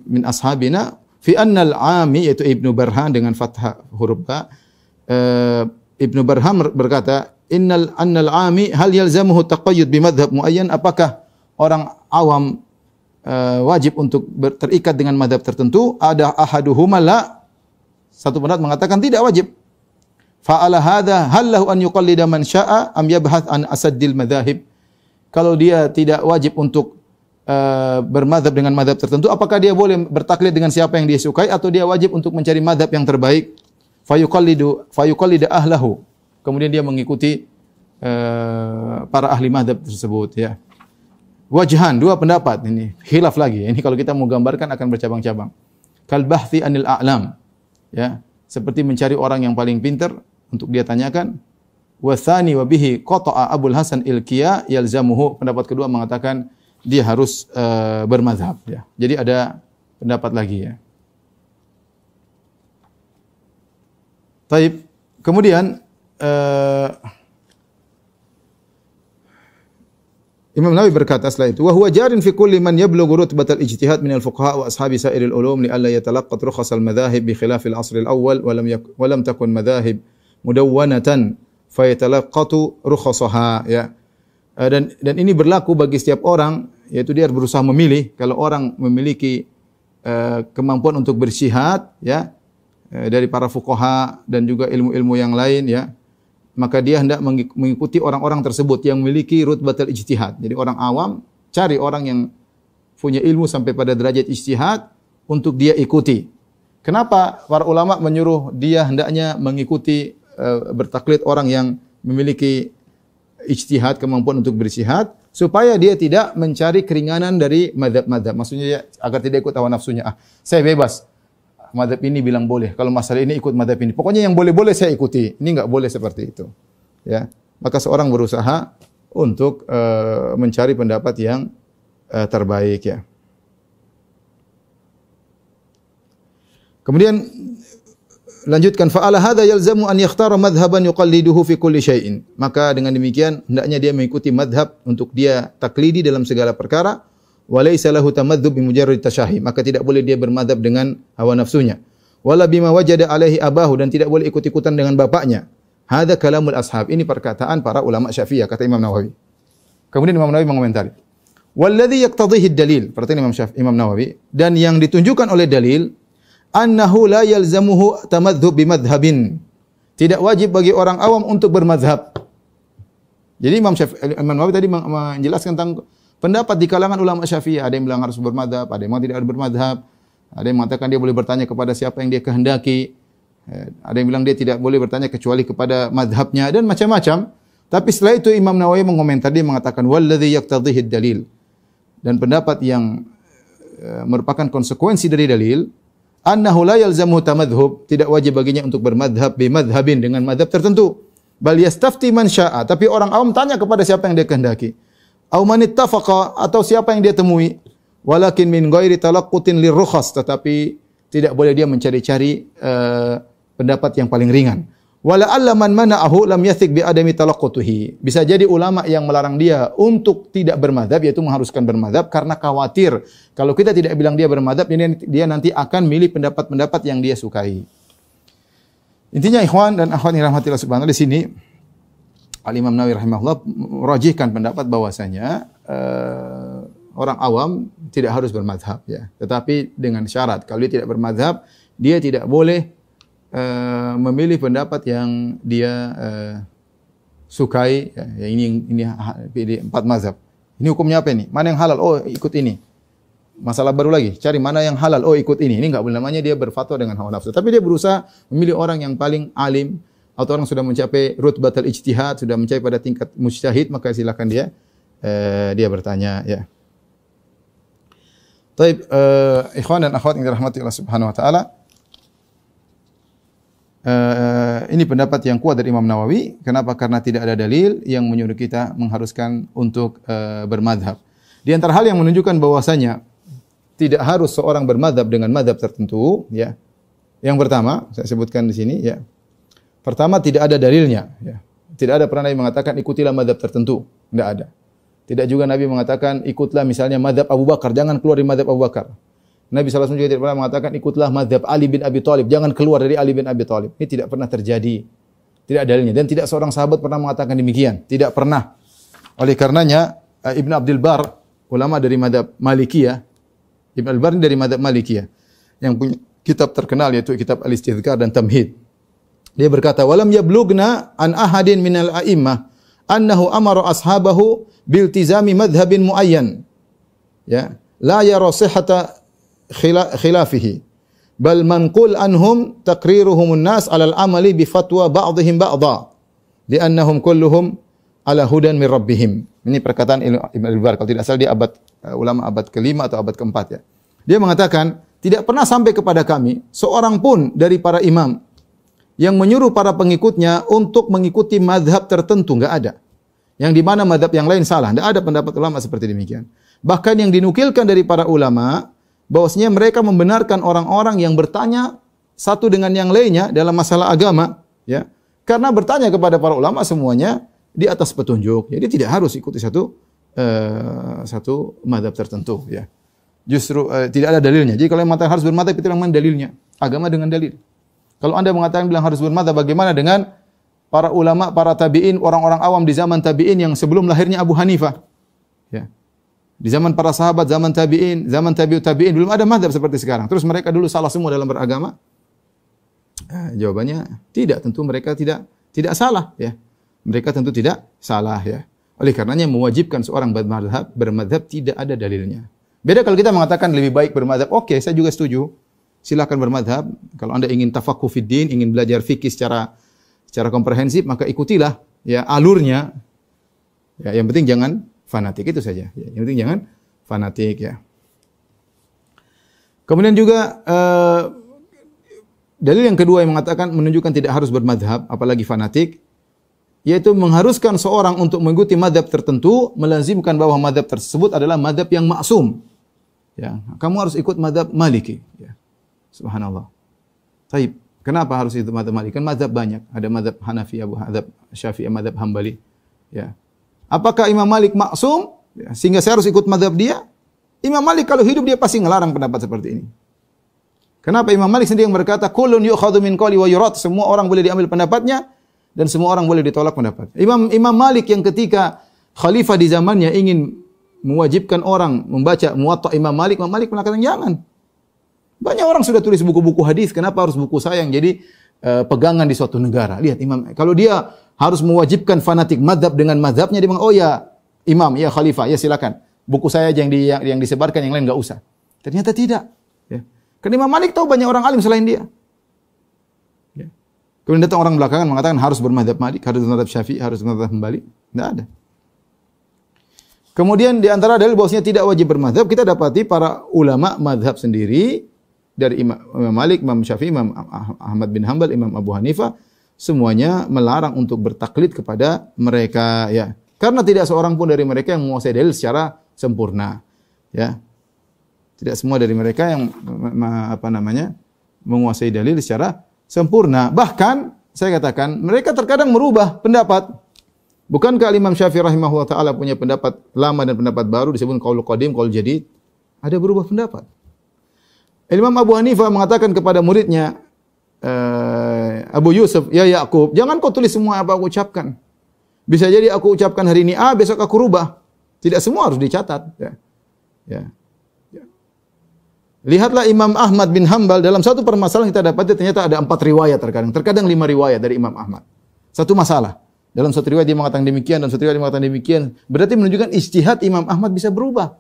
min ashabina fi annal 'ami, yaitu Ibnu Barhan dengan fathah huruf ba. Ibnu Barhan berkata, annal 'ami hal yalzamuhu taqayyud bi madhhab muayyan, apakah orang awam wajib untuk terikat dengan mazhab tertentu? Ada ahaduhuma la. Satu pendapat mengatakan tidak wajib. Fa'ala hadha hal lahu an yuqallida man syaa am yabhath an asaddil madzahib. Kalau dia tidak wajib untuk bermadzhab dengan mazhab tertentu, apakah dia boleh bertaklid dengan siapa yang dia sukai atau dia wajib untuk mencari mazhab yang terbaik? Fayuqallida ahlahu. Kemudian dia mengikuti para ahli mazhab tersebut, ya. Wajhan, 2 pendapat ini. Khilaf lagi. Ini kalau kita mau gambarkan akan bercabang-cabang. Kal bahthi anil a'lam. Ya, seperti mencari orang yang paling pintar untuk dia tanyakan. wa tsani wa bihi qata'a Abul Hasan Ilkiya yalzamuhu. Pendapat kedua mengatakan dia harus bermazhab ya. Jadi ada pendapat lagi ya. Baik. Kemudian Imam Nawawi berkata setelah itu, wa huwa jarin fi kulli man yablughu rutbatal ijtihad min al-fuqaha wa ashabi sa'iril ulum li alla yatalaqqat rukhas al-madhahib bi khilaf al-'asr al-awwal wa lam takun madhahib mudawwanatan fa yatalaqqatu rukhasaha ya. Dan ini berlaku bagi setiap orang, yaitu dia harus berusaha memilih. Kalau orang memiliki kemampuan untuk bersihad ya dari para fuqaha dan juga ilmu-ilmu yang lain ya, maka dia hendak mengikuti orang-orang tersebut yang memiliki rutbatul ijtihad. Jadi orang awam cari orang yang punya ilmu sampai pada derajat ijtihad untuk dia ikuti. Kenapa para ulama menyuruh dia hendaknya mengikuti bertaklid orang yang memiliki ijtihad, kemampuan untuk berijtihad, supaya dia tidak mencari keringanan dari mazhab-mazhab. Maksudnya ya, agar tidak ikut hawa nafsunya. Saya bebas. Mazhab ini bilang boleh. Kalau masalah ini ikut mazhab ini. Pokoknya yang boleh-boleh saya ikuti. Ini enggak boleh seperti itu. Ya. Maka seorang berusaha untuk mencari pendapat yang terbaik ya. Kemudian lanjutkan, fa ala hadza yalzamu an yakhtara madhhaban yuqalliduhu fi kulli syai'in. Maka dengan demikian hendaknya dia mengikuti madhab untuk dia taklidi dalam segala perkara. Wa laysa lahu tamadzub bi mujarrad tasyahi. Maka tidak boleh dia bermadzhab dengan hawa nafsunya. Wala bima wajada alaihi abahu, dan tidak boleh ikut-ikutan dengan bapaknya. Hadza kalamul ashab. Ini perkataan para ulama Syafi'iyah, kata Imam Nawawi. Kemudian Imam Nawawi mengomentari, walladzi yaqtadhihi ad-dalil, perkataan Imam Nawawi, dan yang ditunjukkan oleh dalil, annahu la yalzamuhu tamadzub bi madhhabin. Tidak wajib bagi orang awam untuk bermazhab. Jadi Imam Nawawi tadi menjelaskan tentang pendapat di kalangan ulama Syafi'iyah. Ada yang bilang harus bermadzhab, ada yang tidak harus bermadzhab. Ada yang mengatakan dia boleh bertanya kepada siapa yang dia kehendaki. Ada yang bilang dia tidak boleh bertanya kecuali kepada mazhabnya dan macam-macam. Tapi setelah itu Imam Nawawi mengomentari, dia mengatakan walladzi yaqtadhihi ad-dalil. Dan pendapat yang merupakan konsekuensi dari dalil, annahu la yalzamu tamadzhub, tidak wajib baginya untuk bermadzhab bi madzhabin, dengan madzhab tertentu. Bal yastafti man syaa, tapi orang awam tanya kepada siapa yang dia kehendaki. Au man ittafaqa, atau siapa yang dia temui. Walakin min ghairi talaqqutin lirukhas, tetapi tidak boleh dia mencari-cari pendapat yang paling ringan. Wala alla man mana'ahu lam yathik bi adami talaqqutuhi. Bisa jadi ulama yang melarang dia untuk tidak bermadzhab, yaitu mengharuskan bermadzhab karena khawatir kalau kita tidak bilang dia bermadzhab, dia nanti akan milih pendapat-pendapat yang dia sukai. Intinya ikhwan dan akhwat yang rahmatillah subhanahu di sini Al-Imam Nawawi rahimahullah merajihkan pendapat bahwasanya orang awam tidak harus bermadzhab ya. Tetapi dengan syarat kalau dia tidak bermadzhab, dia tidak boleh memilih pendapat yang dia sukai ya, ini empat mazhab. Ini hukumnya apa ini? Mana yang halal? Oh, ikut ini. Masalah baru lagi, cari mana yang halal. Oh, ikut ini. Ini enggak boleh, namanya dia berfatwa dengan hawa nafsu. Tapi dia berusaha memilih orang yang paling alim atau orang sudah mencapai rutbatul ijtihad, sudah mencapai pada tingkat mujtahid, maka silakan dia bertanya ya. Baik, ikhwan dan akhwat yang dirahmati Allah Subhanahu wa taala. Ini pendapat yang kuat dari Imam Nawawi. Kenapa? Karena tidak ada dalil yang menyuruh kita mengharuskan untuk bermadhab. Di antara hal yang menunjukkan bahwasanya tidak harus seorang bermadhab dengan madhab tertentu, ya. Yang pertama, saya sebutkan di sini, ya. Pertama, tidak ada dalilnya, ya. Tidak ada pernah Nabi mengatakan ikutilah madhab tertentu, tidak ada. Tidak juga Nabi mengatakan ikutlah misalnya madhab Abu Bakar, jangan keluar dari madhab Abu Bakar. Nabi SAW juga tidak pernah mengatakan ikutlah madhab Ali bin Abi Thalib, jangan keluar dari Ali bin Abi Thalib. Ini tidak pernah terjadi. Tidak ada dalilnya. Dan tidak seorang sahabat pernah mengatakan demikian. Tidak pernah. Oleh karenanya, Ibn Abdul Bar, ulama dari madhab Malikiyah, Ibn Abdul Bar ini dari madhab Malikiyah, yang punya kitab terkenal yaitu kitab Al-Istidhkar dan Tamhid. Dia berkata, walam yablugna an ahadin minal a'immah annahu amara ashabahu biltizami madhabin muayyan. Ya, la yara sihhata khilafihi. Bal manqul anhum taqriruhumun nas 'ala al-amali bi fatwa ba'dihim ba'dha li'annahum kulluhum 'ala hudan min rabbihim. Ini perkataan Ibn Al-Bar, kalau tidak salah dia ulama abad ke-5 atau abad ke-4 ya. Dia mengatakan, tidak pernah sampai kepada kami seorang pun dari para imam yang menyuruh para pengikutnya untuk mengikuti madhab tertentu, enggak ada. Yang di mana madhab yang lain salah, enggak ada pendapat ulama seperti demikian. Bahkan yang dinukilkan dari para ulama, bahwasanya mereka membenarkan orang-orang yang bertanya satu dengan yang lainnya dalam masalah agama, ya. Karena bertanya kepada para ulama semuanya di atas petunjuk. Jadi tidak harus ikuti satu madhab tertentu, ya. Justru tidak ada dalilnya. Jadi kalau yang mengatakan harus bermadhab itu memang dalilnya. Agama dengan dalil. Kalau Anda mengatakan bilang harus bermadhab, bagaimana dengan para ulama, para tabi'in, orang-orang awam di zaman tabi'in yang sebelum lahirnya Abu Hanifah? Ya. Di zaman para sahabat, zaman tabi'in, zaman tabi'ut tabi'in, belum ada madhab seperti sekarang. Terus mereka dulu salah semua dalam beragama? Jawabannya tidak. Tentu mereka tidak salah. Ya. Mereka tentu tidak salah. Ya. Oleh karenanya mewajibkan seorang bermadhab tidak ada dalilnya. Beda kalau kita mengatakan lebih baik bermadhab. Oke, saya juga setuju. Silakan bermadhab. Kalau Anda ingin tafaqquh fid din, ingin belajar fikih secara komprehensif, maka ikutilah ya alurnya. Ya, yang penting jangan fanatik, itu saja. Ya, yang penting jangan fanatik, ya. Kemudian juga dalil yang kedua yang mengatakan menunjukkan tidak harus bermadhab, apalagi fanatik, yaitu mengharuskan seorang untuk mengikuti madhab tertentu, melazimkan bahwa madhab tersebut adalah madhab yang maksum. Ya, kamu harus ikut madhab Maliki. Ya. Subhanallah. Taib. Kenapa harus itu madhab Maliki? Kan madhab banyak. Ada madhab Hanafi, madhab Syafi'i, madhab Hambali. Ya. Apakah Imam Malik maksum? Ya, sehingga saya harus ikut madhab dia? Imam Malik kalau hidup dia pasti ngelarang pendapat seperti ini. Kenapa Imam Malik sendiri yang berkata, "Kullun yu'khadhu min qawli wa yurad." Semua orang boleh diambil pendapatnya dan semua orang boleh ditolak pendapat. Imam Malik yang ketika khalifah di zamannya ingin mewajibkan orang membaca Muwatta Imam Malik mengatakan jangan. Banyak orang sudah tulis buku-buku hadis, kenapa harus buku saya yang jadi pegangan di suatu negara? Lihat kalau dia harus mewajibkan fanatik madhab dengan madhabnya, dia bilang, oh ya imam, ya khalifah, ya silakan. Buku saya aja yang disebarkan, yang lain enggak usah. Ternyata tidak. Ya. Karena Imam Malik tahu banyak orang alim selain dia. Ya. Kemudian datang orang belakangan mengatakan harus bermadhab Malik, harus bermadhab Syafi'i, harus bermadhab Hambali. Tidak ada. Kemudian di antara dalil bahwasanya tidak wajib bermadhab, kita dapati para ulama madhab sendiri, dari Imam Malik, Imam Syafi'i, Imam Ahmad bin Hanbal, Imam Abu Hanifah, semuanya melarang untuk bertaklid kepada mereka, ya. Karena tidak seorang pun dari mereka yang menguasai dalil secara sempurna, ya. Tidak semua dari mereka yang menguasai dalil secara sempurna. Bahkan saya katakan mereka terkadang merubah pendapat. Bukankah Imam Syafi'i rahimahullah taala punya pendapat lama dan pendapat baru disebut qaul qadim, qaul jadid? Ada berubah pendapat. Imam Abu Hanifah mengatakan kepada muridnya Abu Yusuf, ya Ya'qub, jangan kau tulis semua apa aku ucapkan. Bisa jadi aku ucapkan hari ini A, besok aku rubah. Tidak semua harus dicatat. Ya. Ya. Ya. Lihatlah Imam Ahmad bin Hanbal dalam satu permasalahan kita dapati ternyata ada 4 riwayat terkadang 5 riwayat dari Imam Ahmad. Satu masalah. Dalam satu riwayat dia mengatakan demikian, dan satu riwayat dia mengatakan demikian. Berarti menunjukkan ijtihad Imam Ahmad bisa berubah.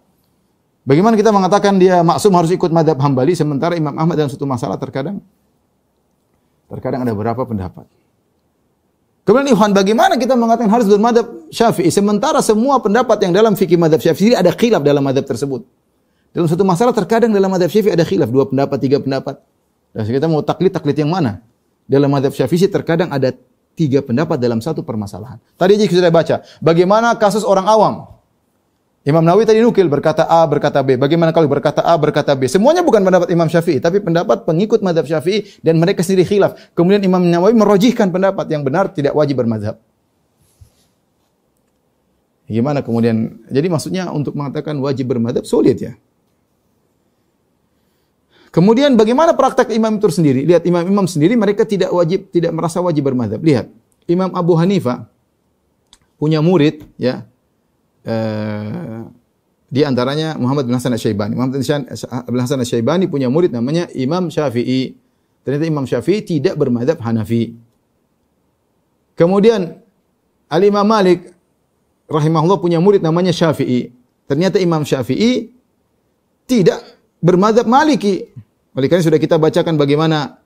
Bagaimana kita mengatakan dia maksum harus ikut madhab Hambali, sementara Imam Ahmad dalam satu masalah terkadang ada beberapa pendapat. Kemudian Ikhwan, bagaimana kita mengatakan harus bermadhab Syafi'i, sementara semua pendapat yang dalam fikih madhab Syafi'i ada khilaf dalam madhab tersebut. Dalam satu masalah terkadang dalam madhab Syafi'i ada khilaf, 2 pendapat, 3 pendapat. Dan kita mau taklid yang mana? Dalam madhab Syafi'i terkadang ada 3 pendapat dalam satu permasalahan. Tadi aja kita sudah baca, bagaimana kasus orang awam. Imam Nawawi tadi nukil berkata A, berkata B. Bagaimana kalau berkata A, berkata B? Semuanya bukan pendapat Imam Syafi'i, tapi pendapat pengikut madhab Syafi'i dan mereka sendiri khilaf. Kemudian Imam Nawawi merojihkan pendapat yang benar tidak wajib bermadhab. Gimana kemudian? Jadi maksudnya untuk mengatakan wajib bermadhab sulit ya. Kemudian bagaimana praktek imam itu sendiri? Lihat imam-imam sendiri mereka tidak merasa wajib bermadhab. Lihat Imam Abu Hanifah punya murid ya. Di antaranya Muhammad bin Hasan Asy-Syaibani. Muhammad bin Hasan Asy-Syaibani punya murid namanya Imam Syafi'i. Ternyata Imam Syafi'i tidak bermadzhab Hanafi. Kemudian Al-Imam Malik rahimahullah punya murid namanya Syafi'i. Ternyata Imam Syafi'i tidak bermadzhab Maliki. Oleh karena sudah kita bacakan bagaimana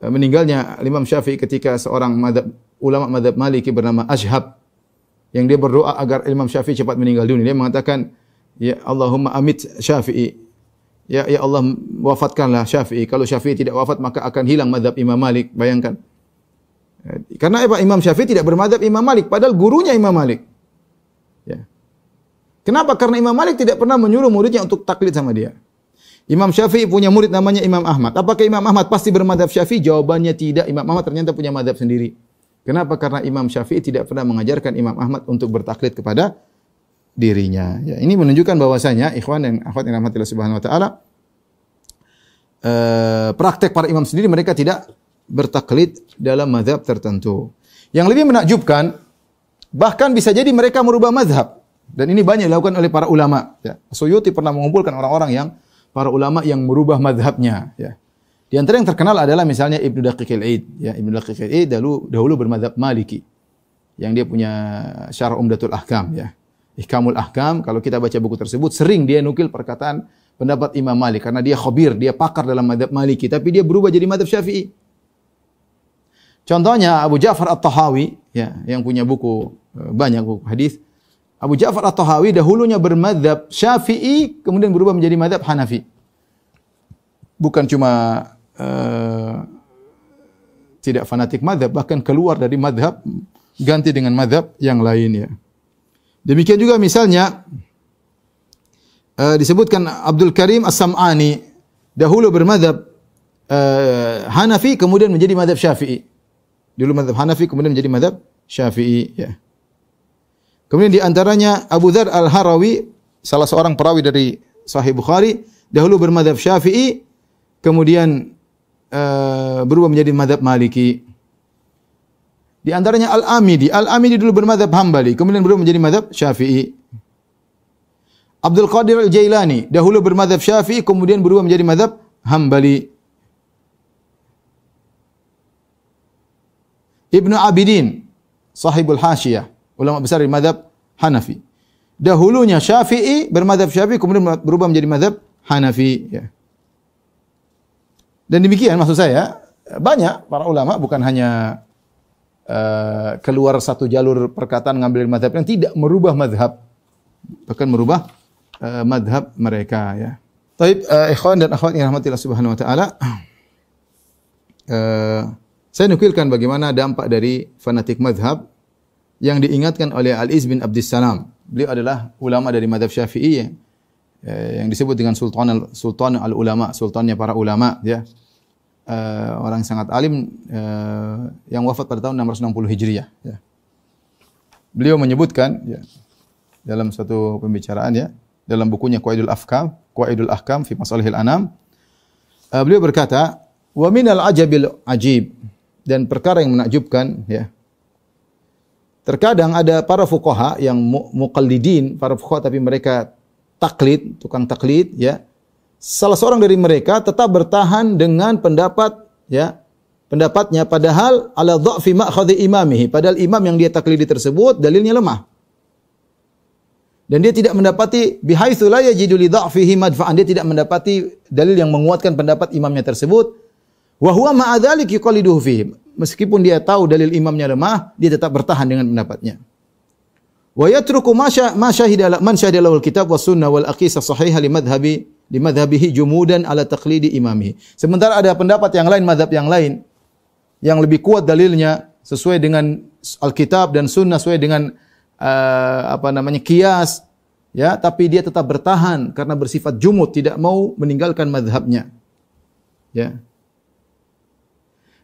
meninggalnya Imam Syafi'i ketika seorang ulama madzhab Maliki bernama Ashhab, yang dia berdoa agar Imam Syafi'i cepat meninggal dunia. Dia mengatakan, ya Allahumma amit Syafi'i. Ya Allah wafatkanlah Syafi'i. Kalau Syafi'i tidak wafat maka akan hilang mazhab Imam Malik. Bayangkan. Karena apa? Imam Syafi'i tidak bermadzhab Imam Malik, padahal gurunya Imam Malik. Ya. Kenapa? Karena Imam Malik tidak pernah menyuruh muridnya untuk taklid sama dia. Imam Syafi'i punya murid namanya Imam Ahmad. Apakah Imam Ahmad pasti bermadzhab Syafi'i? Jawabannya tidak. Imam Ahmad ternyata punya madzhab sendiri. Kenapa? Karena Imam Syafi'i tidak pernah mengajarkan Imam Ahmad untuk bertaklid kepada dirinya. Ya, ini menunjukkan bahwasanya ikhwan dan akhwat yang rahmatillah subhanahu wa taala, praktek para imam sendiri mereka tidak bertaklid dalam mazhab tertentu. Yang lebih menakjubkan, bahkan bisa jadi mereka merubah mazhab. Dan ini banyak dilakukan oleh para ulama. Ya. Suyuti pernah mengumpulkan para ulama yang merubah mazhabnya. Ya. Di antara yang terkenal adalah misalnya Ibnu Daqiq al-Aid. Ya, Ibnu Daqiq al-Aid dahulu bermadzhab Maliki. Yang dia punya Syarh Umdatul Ahkam. Ya. Ihkamul Ahkam, kalau kita baca buku tersebut, sering dia nukil perkataan pendapat Imam Malik. Karena dia khabir, dia pakar dalam madzhab Maliki. Tapi dia berubah jadi madzhab Syafi'i. Contohnya Abu Ja'far At-Tahawi, ya, yang punya buku, banyak buku hadis. Abu Ja'far At-Tahawi dahulunya bermadzhab Syafi'i, kemudian berubah menjadi madzhab Hanafi. Bukan cuma tidak fanatik madzhab, bahkan keluar dari madzhab, ganti dengan madzhab yang lain, ya. Demikian juga misalnya disebutkan Abdul Karim As-Sam'ani dahulu bermadzhab Hanafi, kemudian menjadi madzhab Syafi'i. Dulu madzhab Hanafi, kemudian menjadi madzhab Syafi'i, ya. Kemudian di antaranya Abu Dzar Al-Harawi, salah seorang perawi dari Sahih Bukhari, dahulu bermadzhab Syafi'i, kemudian berubah menjadi madzhab Maliki. Di antaranya Al-Amidi. Al-Amidi dulu bermadzhab Hambali, kemudian berubah menjadi madzhab Syafi'i. Abdul Qadir Al-Jailani dahulu bermadzhab Syafi'i, kemudian berubah menjadi madzhab Hambali. Ibnu Abidin, sahibul Hasyiyah, ulama besar di madzhab Hanafi. Dahulunya Syafi'i, bermadzhab Syafi'i, kemudian berubah menjadi madzhab Hanafi, ya. Dan demikian maksud saya, banyak para ulama bukan hanya keluar satu jalur perkataan ngambil mazhab yang tidak merubah mazhab, bahkan merubah mazhab mereka, ya. Taib, ikhwan dan akhwat yang rahmatillah subhanahu wa ta'ala, saya nukilkan bagaimana dampak dari fanatik mazhab yang diingatkan oleh Al-Iz bin Abdissalam. Beliau adalah ulama dari mazhab Syafi'i yang disebut dengan Sultan al-Ulama, sultannya para ulama, ya. Orang sangat alim yang wafat pada tahun 660 Hijriah, ya. Beliau menyebutkan, ya, dalam satu pembicaraan, ya, dalam bukunya Qawaidul Ahkam fi Masalihil Anam, beliau berkata, wa minal ajabil ajib, dan perkara yang menakjubkan, ya, terkadang ada para fuqaha yang muqallidin, para fuqaha tapi mereka taklid, tukang taklid, ya. Salah seorang dari mereka tetap bertahan dengan pendapat, ya, pendapatnya, padahal ala dha'fi ma'khadhi imamihi, padahal imam yang dia taklidi tersebut dalilnya lemah. Dan dia tidak mendapati bihaitsu la yajidu li dha'fihi madfa'an, dia tidak mendapati dalil yang menguatkan pendapat imamnya tersebut. Wa huwa ma'a dzalik yuqalliduhu fihi. Meskipun dia tahu dalil imamnya lemah, dia tetap bertahan dengan pendapatnya. Wa yatruku ma syahida man syahida lahu al-kitab was sunnah wal aqisa sahihah li madhhabihi jumudan ala taqlidi imamihi. Sementara ada pendapat yang lain, madhab yang lain yang lebih kuat dalilnya sesuai dengan Alkitab dan Sunnah, sesuai dengan qiyas, ya, tapi dia tetap bertahan karena bersifat jumud, tidak mau meninggalkan madhabnya, ya.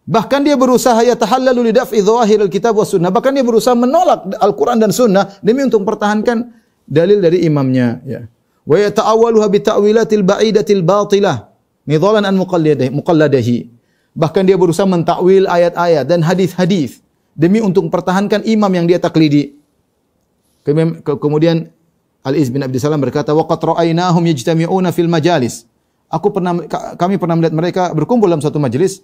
Bahkan dia berusaha yatahallalu li daf'i dhawahir al-kitab was sunnah, bahkan dia berusaha menolak Al-Qur'an dan Sunnah demi untuk mempertahankan dalil dari imamnya, ya. Wa yata'awwaluha bi ta'wilatil ba'idatil batilah nidhalan an muqalladihi. Bahkan dia berusaha mentakwil ayat-ayat dan hadis-hadis demi untuk mempertahankan imam yang dia taklidi. Kemudian Al-Iz bin Abdissalam berkata, wa qad ra'ainahum yajtami'una fil majalis. Kami pernah melihat mereka berkumpul dalam satu majelis.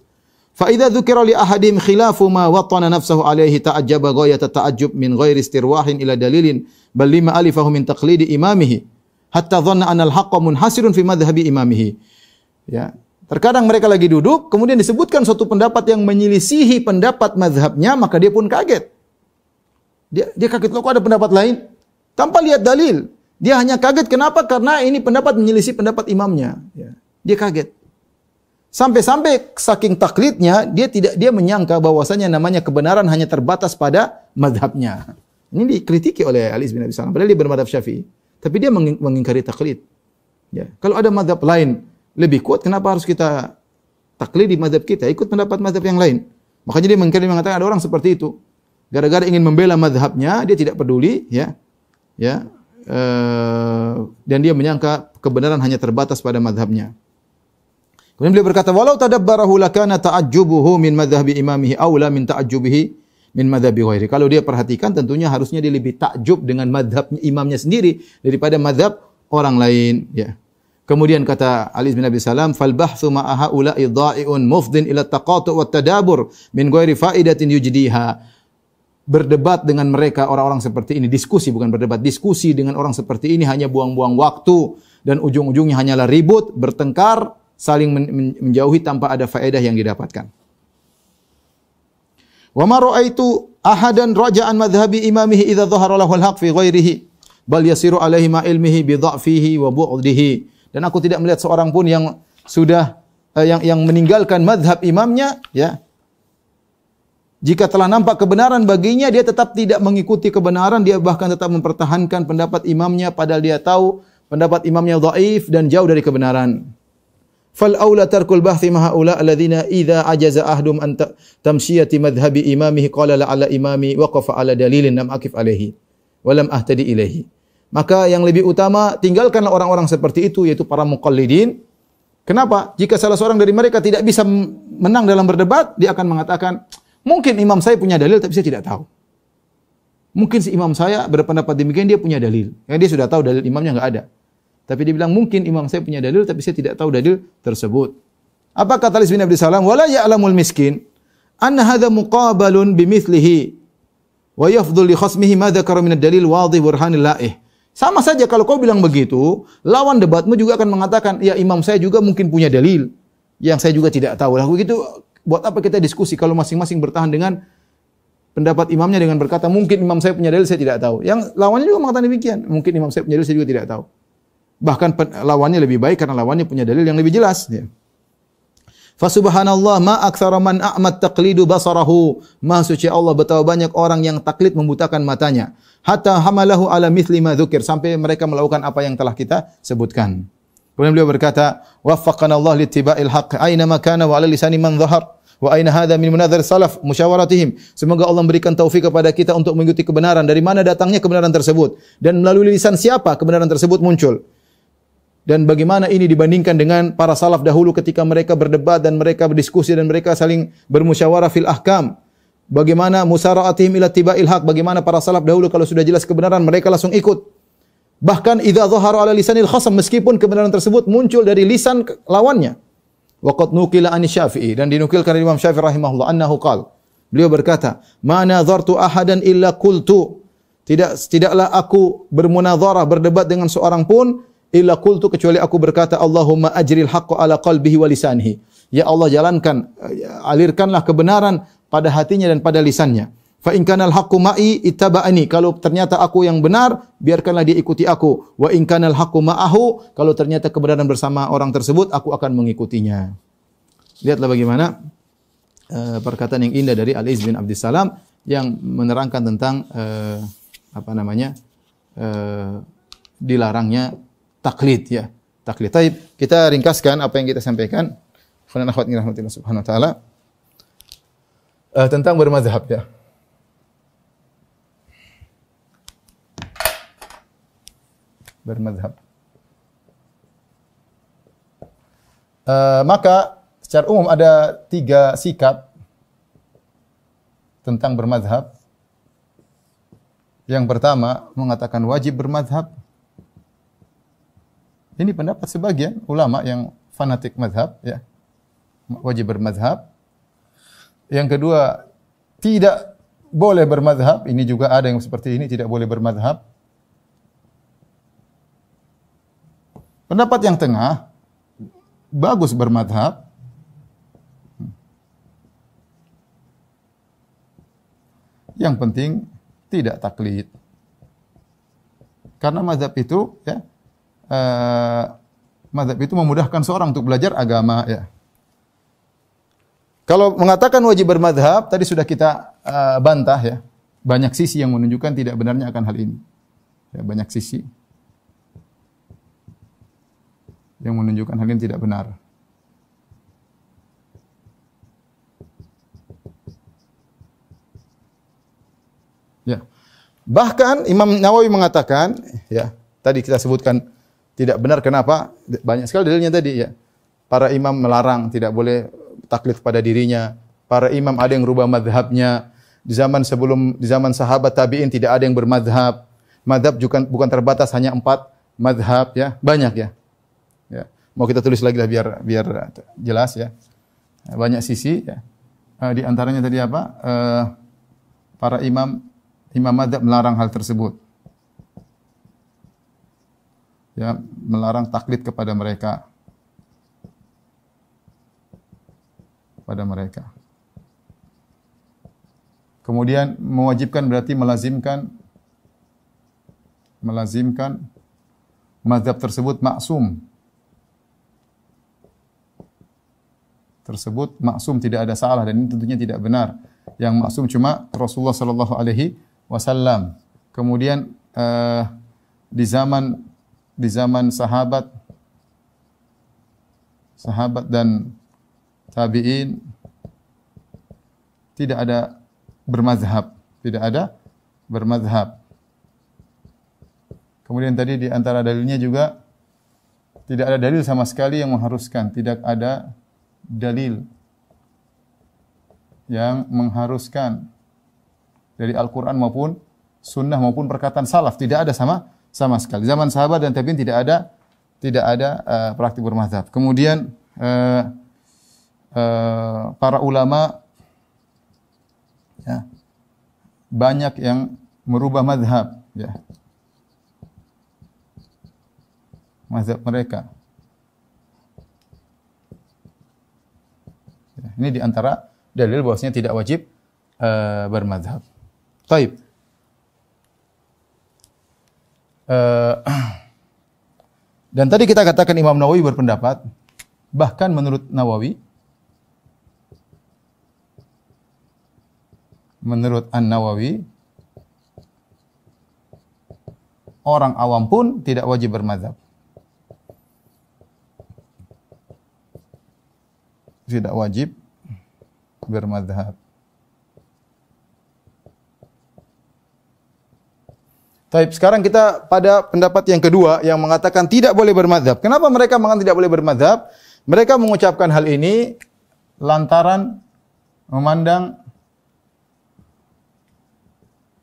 Fa idza dzukira li ahadim khilafu ma wattana nafsahu alaihi ta'ajjaba ghayata ta'ajjub min ghairi istirwahin ila dalilin bal lima alifahu min taqlidi imamihi hatta dhanna anna al-haqqa munhasirun fi madhhabi imamihi. Ya, terkadang mereka lagi duduk, kemudian disebutkan suatu pendapat yang menyelisihi pendapat mazhabnya, maka dia pun kaget. Dia kaget, loh, kok ada pendapat lain? Tanpa lihat dalil. Dia hanya kaget, kenapa? Karena ini pendapat menyelisih pendapat imamnya. Ya, dia kaget. Sampai-sampai saking taklidnya dia menyangka bahwasanya namanya kebenaran hanya terbatas pada mazhabnya. Ini dikritiki oleh Ali bin Abi Thalib. Padahal dia bermadzhab Syafi'i, tapi dia mengingkari taklid. Ya, kalau ada mazhab lain lebih kuat, kenapa harus kita taklid di mazhab kita? Ikut pendapat mazhab yang lain. Makanya dia mengatakan ada orang seperti itu. Gara-gara ingin membela mazhabnya, dia tidak peduli, dan dia menyangka kebenaran hanya terbatas pada mazhabnya. Kemudian beliau berkata, walau tadabbarahu lakana ta'ajjubuhu min madhhabi imamihi aula min ta'ajjubihi min madhhabi ghairi. Kalau dia perhatikan, tentunya harusnya dia lebih takjub dengan madhab imamnya sendiri daripada madhab orang lain. Ya. Kemudian kata Ali bin Abi Salam, fal bahthu ma'a haula'i dha'i'un mufdin ila taqatu' wa tadabur min ghairi faidatin yujdiha. Berdebat dengan mereka orang-orang seperti ini, diskusi bukan berdebat, diskusi dengan orang seperti ini hanya buang-buang waktu dan ujung-ujungnya hanyalah ribut, bertengkar, saling menjauhi tanpa ada faedah yang didapatkan. Wa ma ra'aitu ahadan raja'an madhhabi imamihi idza dhahara lahu al-haq fi ghairihi bal yasiru alaihi ma ilmihi bi dha'fihi wa bu'dihi. Dan aku tidak melihat seorang pun yang sudah yang meninggalkan madhab imamnya, ya. Jika telah nampak kebenaran baginya, dia tetap tidak mengikuti kebenaran, dia bahkan tetap mempertahankan pendapat imamnya padahal dia tahu pendapat imamnya dhaif dan jauh dari kebenaran. Fal aula tarkul bahthi ma haula alladziina idza ajaza ahdum an tamshiyati madhhabi imamihi qala la ala imami waqafa ala dalilin lam akif alaihi wa lam ahtadi ilaihi. Maka yang lebih utama tinggalkanlah orang-orang seperti itu, yaitu para muqallidin. Kenapa? Jika salah seorang dari mereka tidak bisa menang dalam berdebat, dia akan mengatakan, mungkin imam saya punya dalil tapi saya tidak tahu. Mungkin si imam saya berpendapat demikian, dia punya dalil. Ya, dia sudah tahu dalil imamnya enggak ada. Tapi dia bilang mungkin imam saya punya dalil tapi saya tidak tahu dalil tersebut. Apa kata Ali bin Abi Thalib? Wala ya'lamul miskin anna hadha muqabalun bimithlihi wa yafdhul li khasmihi ma dzakara min ad-dalil wadhih burhanil la'ih. Sama saja kalau kau bilang begitu, lawan debatmu juga akan mengatakan, ya imam saya juga mungkin punya dalil yang saya juga tidak tahu. Lah begitu, buat apa kita diskusi kalau masing-masing bertahan dengan pendapat imamnya dengan berkata mungkin imam saya punya dalil saya tidak tahu. Yang lawannya juga mengatakan demikian, mungkin imam saya punya dalil saya juga tidak tahu. Bahkan lawannya lebih baik karena lawannya punya dalil yang lebih jelas. Ya. Fa subhanallah ma aktsara man a'mat taqlidu basarahu. Maha suci Allah, betapa banyak orang yang taklid membutakan matanya. Hatta hamalahu ala mithli ma dzukir, sampai mereka melakukan apa yang telah kita sebutkan. Kemudian beliau berkata, waffaqana Allah littiba'il haqq aina ma kana wa ala lisani man dhahar wa aina hadha min munadzir salaf musyawaratihim. Semoga Allah memberikan taufik kepada kita untuk mengikuti kebenaran, dari mana datangnya kebenaran tersebut dan melalui lisan siapa kebenaran tersebut muncul. Dan bagaimana ini dibandingkan dengan para salaf dahulu ketika mereka berdebat dan mereka berdiskusi dan mereka saling bermusyawarah fil ahkam. Bagaimana musara'atihim ila tiba'il haq, bagaimana para salaf dahulu kalau sudah jelas kebenaran mereka langsung ikut. Bahkan idza dhahara ala lisanil khasam, meskipun kebenaran tersebut muncul dari lisan lawannya. Wa qad nuqila an Syafi'i, dan dinukilkan dari Imam Syafi'i rahimahullah annahu qala, beliau berkata, "Ma nadhartu ahadan illa qultu." Tidaklah aku bermunadharah, berdebat dengan seorang pun illa qultu, kecuali aku berkata, Allahumma ajril haqqa ala qalbihi wa lisanihi. Ya Allah, jalankan, alirkanlah kebenaran pada hatinya dan pada lisannya. Fa in kana al-haqqu ma'i ittaba'ani. Kalau ternyata aku yang benar, biarkanlah dia ikuti aku. Wa in kana al-haqqu ma'ahu. Kalau ternyata kebenaran bersama orang tersebut, aku akan mengikutinya. Lihatlah bagaimana perkataan yang indah dari Ali bin Abdus Salam yang menerangkan tentang dilarangnya taklid, ya. Taklid. Baik, kita ringkaskan apa yang kita sampaikan. Khana akhwat rahmatillah subhanahu wa taala. Tentang bermazhab, ya. Bermazhab. Maka secara umum ada 3 sikap tentang bermazhab. Yang pertama mengatakan wajib bermazhab. Ini pendapat sebagian ulama yang fanatik mazhab, ya. Wajib bermazhab. Yang kedua, tidak boleh bermazhab. Ini juga ada yang seperti ini, tidak boleh bermazhab. Pendapat yang tengah, bagus bermazhab. Yang penting tidak taklid. Karena mazhab itu, ya, mazhab itu memudahkan seorang untuk belajar agama, ya. Kalau mengatakan wajib bermadhab, tadi sudah kita bantah ya. Banyak sisi yang menunjukkan tidak benarnya akan hal ini. Ya, banyak sisi yang menunjukkan hal ini tidak benar. Ya. Bahkan Imam Nawawi mengatakan, ya, tadi kita sebutkan tidak benar kenapa? Banyak sekali dalilnya tadi ya. Para imam melarang tidak boleh taklid pada dirinya. Para imam ada yang rubah madhabnya. Di zaman sahabat tabi'in tidak ada yang bermadhab. Madhab bukan terbatas hanya 4 madhab ya, banyak ya. Ya. Mau kita tulis lagi lah biar jelas ya. Banyak sisi ya. Di antaranya tadi apa? Para imam madhab melarang hal tersebut. Ya, melarang taklid kepada mereka. Kemudian mewajibkan berarti melazimkan mazhab tersebut maksum. Tidak ada salah dan ini tentunya tidak benar. Yang maksum cuma Rasulullah sallallahu alaihi wasallam. Kemudian di zaman sahabat dan tabi'in tidak ada bermazhab. Kemudian tadi di antara dalilnya juga tidak ada dalil sama sekali yang mengharuskan, tidak ada dalil yang mengharuskan dari Al-Qur'an maupun sunnah maupun perkataan salaf, tidak ada sama sekali. Zaman sahabat dan tabi'in tidak ada praktik bermazhab. Kemudian para ulama ya, banyak yang merubah mazhab ya. Mazhab mereka. Ya, ini di antara dalil bahwasanya tidak wajib bermazhab. Baik. Dan tadi kita katakan Imam Nawawi berpendapat, bahkan menurut An-Nawawi, orang awam pun tidak wajib bermazhab. Tidak wajib bermazhab. Baik, sekarang kita pada pendapat yang kedua yang mengatakan tidak boleh bermazhab. Kenapa mereka mengatakan tidak boleh bermazhab? Mereka mengucapkan hal ini lantaran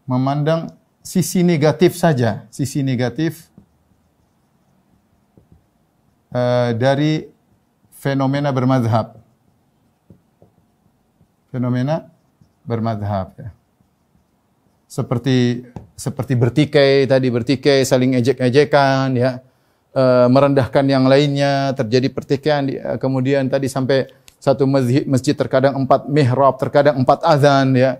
memandang sisi negatif saja, sisi negatif dari fenomena bermazhab. Fenomena bermazhab ya. Seperti bertikai, saling ejek-ejekan ya. Merendahkan yang lainnya, terjadi pertikaian kemudian tadi sampai satu masjid terkadang 4 mihrab, terkadang 4 azan ya.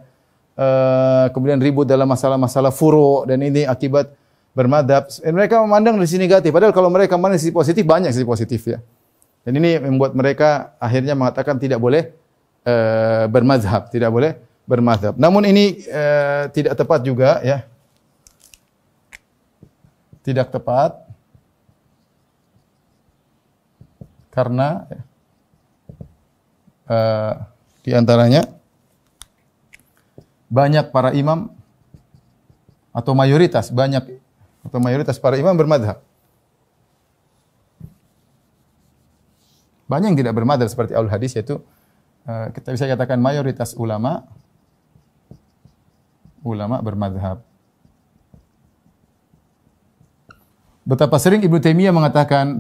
Kemudian ribut dalam masalah-masalah furu' dan ini akibat bermadzhab. Mereka memandang dari sisi negatif, padahal kalau mereka memandang sisi positif, banyak sisi positif ya. Dan ini membuat mereka akhirnya mengatakan tidak boleh bermadzhab, tidak boleh bermadzhab. Namun ini tidak tepat juga ya. Tidak tepat karena di antaranya banyak para imam atau mayoritas para imam bermadzhab. Banyak yang tidak bermadzhab seperti ahlul hadis, yaitu kita bisa katakan mayoritas ulama bermadzhab. Betapa sering Ibnu Taimiyah mengatakan,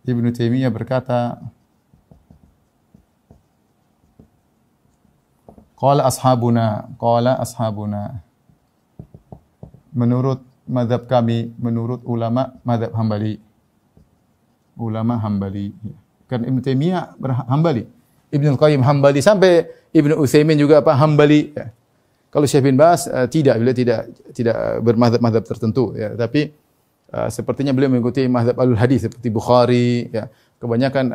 Ibnu Taimiyah berkata, qala ashabuna, menurut mazhab kami, menurut ulama mazhab Hambali. Ulama Hambali. Kan Ibnu Taimiyah Hambali. Ibnu Qayyim Hambali, sampai Ibnu Utsaimin juga Hambali. Kalau Syekh bin Baz tidak, beliau tidak bermazhab-mazhab tertentu ya, tapi sepertinya beliau mengikuti mazhab Ahlul Hadis seperti Bukhari, ya. Kebanyakan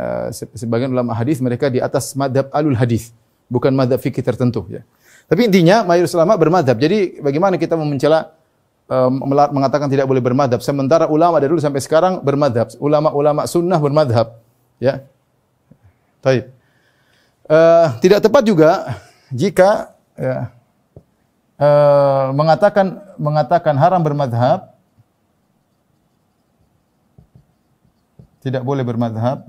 sebagian ulama hadis mereka di atas mazhab Ahlul Hadis, bukan mazhab fikih tertentu, ya. Tapi intinya mayoritas ulama bermadzhab. Jadi bagaimana kita mau mencela mengatakan tidak boleh bermadzhab sementara ulama dari dulu sampai sekarang bermadzhab. Ulama-ulama sunnah bermadzhab, ya. Baik. Tidak tepat juga jika ya, mengatakan haram bermadzhab, tidak boleh bermadzhab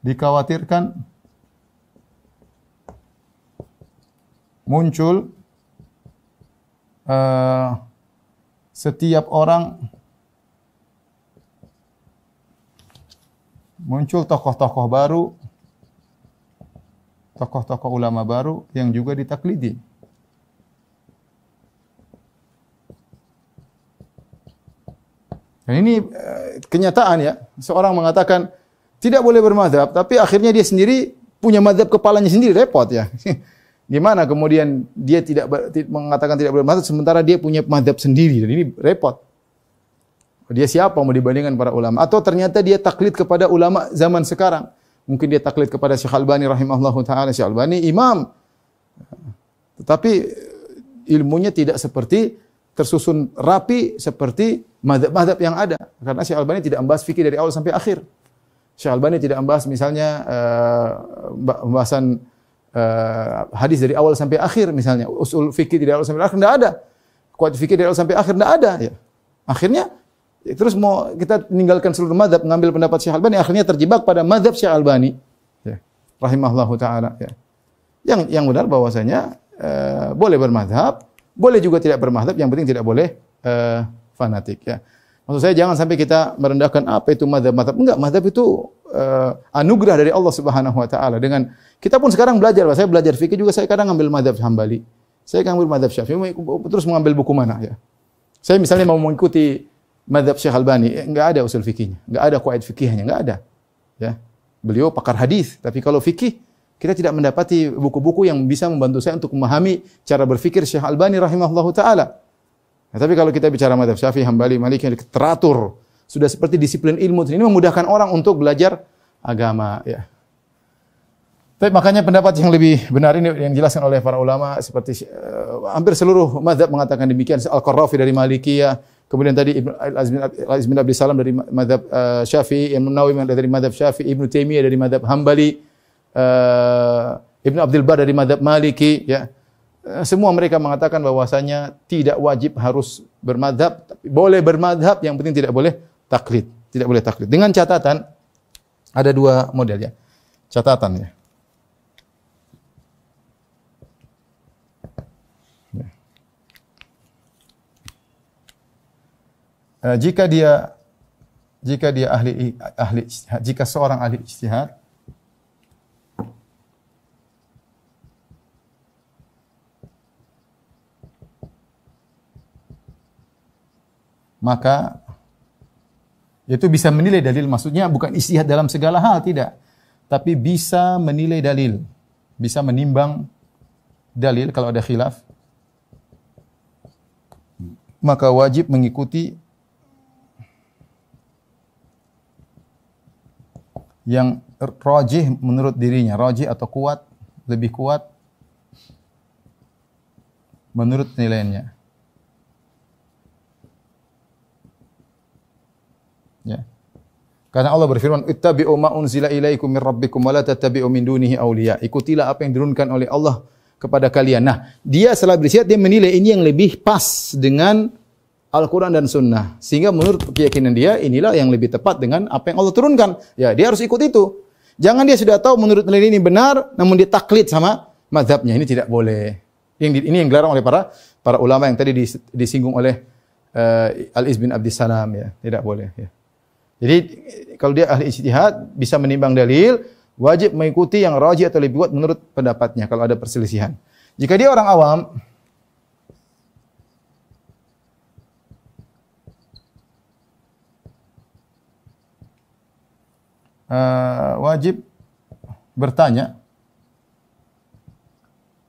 dikhawatirkan muncul setiap orang, muncul tokoh-tokoh baru, tokoh-tokoh ulama baru yang juga ditaklidi. Dan ini kenyataan, ya. Seorang mengatakan tidak boleh bermadzhab, tapi akhirnya dia sendiri punya mazhab kepalanya sendiri, repot, ya. Gimana kemudian dia mengatakan tidak boleh mazhab sementara dia punya mazhab sendiri, dan ini repot. Dia siapa mau dibandingkan para ulama? Atau ternyata dia taklid kepada ulama zaman sekarang. Mungkin dia taklid kepada Syekh Albani rahimahullahu taala. Syekh Albani imam, tetapi ilmunya tidak seperti tersusun rapi seperti mazhab-mazhab yang ada. Karena Syekh Albani tidak membahas fikih dari awal sampai akhir. Syekh Albani tidak membahas misalnya pembahasan hadis dari awal sampai akhir, misalnya usul fikih dari awal sampai akhir tidak ada. Qawaid fikih dari awal sampai akhir tidak ada, ya. Akhirnya terus mau kita meninggalkan seluruh mazhab, mengambil pendapat Syekh Albani, akhirnya terjebak pada mazhab Syekh Albani, ya, rahimahullahu taala, ya. Yang benar bahwasanya boleh bermazhab, boleh juga tidak bermazhab, yang penting tidak boleh fanatik, ya. Maksud saya jangan sampai kita merendahkan apa itu mazhab-mazhab. Enggak, mazhab itu anugerah dari Allah Subhanahu wa taala. Dengan kita pun sekarang belajar, saya belajar fikih juga, saya kadang ngambil mazhab Hambali, saya kadang ngambil mazhab Syafi'i, terus mengambil buku mana, ya. Saya misalnya mau mengikuti mazhab Syekh Albani, enggak ada usul fikihnya, enggak ada qawaid fikihnya, enggak ada, ya. Beliau pakar hadis, tapi kalau fikih kita tidak mendapati buku-buku yang bisa membantu saya untuk memahami cara berfikir Syekh Albani rahimahullahu taala. Nah, tapi kalau kita bicara mazhab Syafi'i, Hambali, Maliki yang teratur, sudah seperti disiplin ilmu, ini memudahkan orang untuk belajar agama, ya. Tapi makanya pendapat yang lebih benar ini yang dijelaskan oleh para ulama seperti hampir seluruh mazhab mengatakan demikian. Al-Qarrafi dari Malikiyah, kemudian tadi Al-Izz bin Abdul Salam dari mazhab Syafi'i, Imam Nawawi dari mazhab Syafi'i, Ibnu Taimiyah dari mazhab Hambali, Ibnu Abdul Bar dari mazhab Maliki, ya. Semua mereka mengatakan bahwasanya tidak wajib harus bermadzhab, boleh bermadzhab, yang penting tidak boleh taklid, tidak boleh taklid. Dengan catatan ada dua model, ya. Catatan, ya. Jika dia ahli ijtihad, jika seorang ahli ijtihad maka itu bisa menilai dalil, maksudnya bukan ijtihad dalam segala hal, tidak, tapi bisa menilai dalil, bisa menimbang dalil kalau ada khilaf, maka wajib mengikuti yang rajih menurut dirinya, rajih atau kuat, lebih kuat menurut nilainya. Ya. Karena Allah berfirman, "Ittabi'u ma unzila ilaikum min rabbikum wa la tattabi'u min dunihi awliya." Ikutilah apa yang diturunkan oleh Allah kepada kalian. Nah, dia setelah berisiat dia menilai ini yang lebih pas dengan Al-Quran dan Sunnah. Sehingga menurut keyakinan dia, inilah yang lebih tepat dengan apa yang Allah turunkan. Ya, dia harus ikut itu. Jangan dia sudah tahu menurut nilai ini benar, namun dia taklid sama mazhabnya. Ini tidak boleh. Ini yang dilarang oleh para ulama yang tadi disinggung oleh Al-Izz bin Abdul Salam. Ya, tidak boleh. Ya. Jadi, kalau dia ahli ijtihad, bisa menimbang dalil, wajib mengikuti yang rajih atau lebih kuat menurut pendapatnya kalau ada perselisihan. Jika dia orang awam, wajib bertanya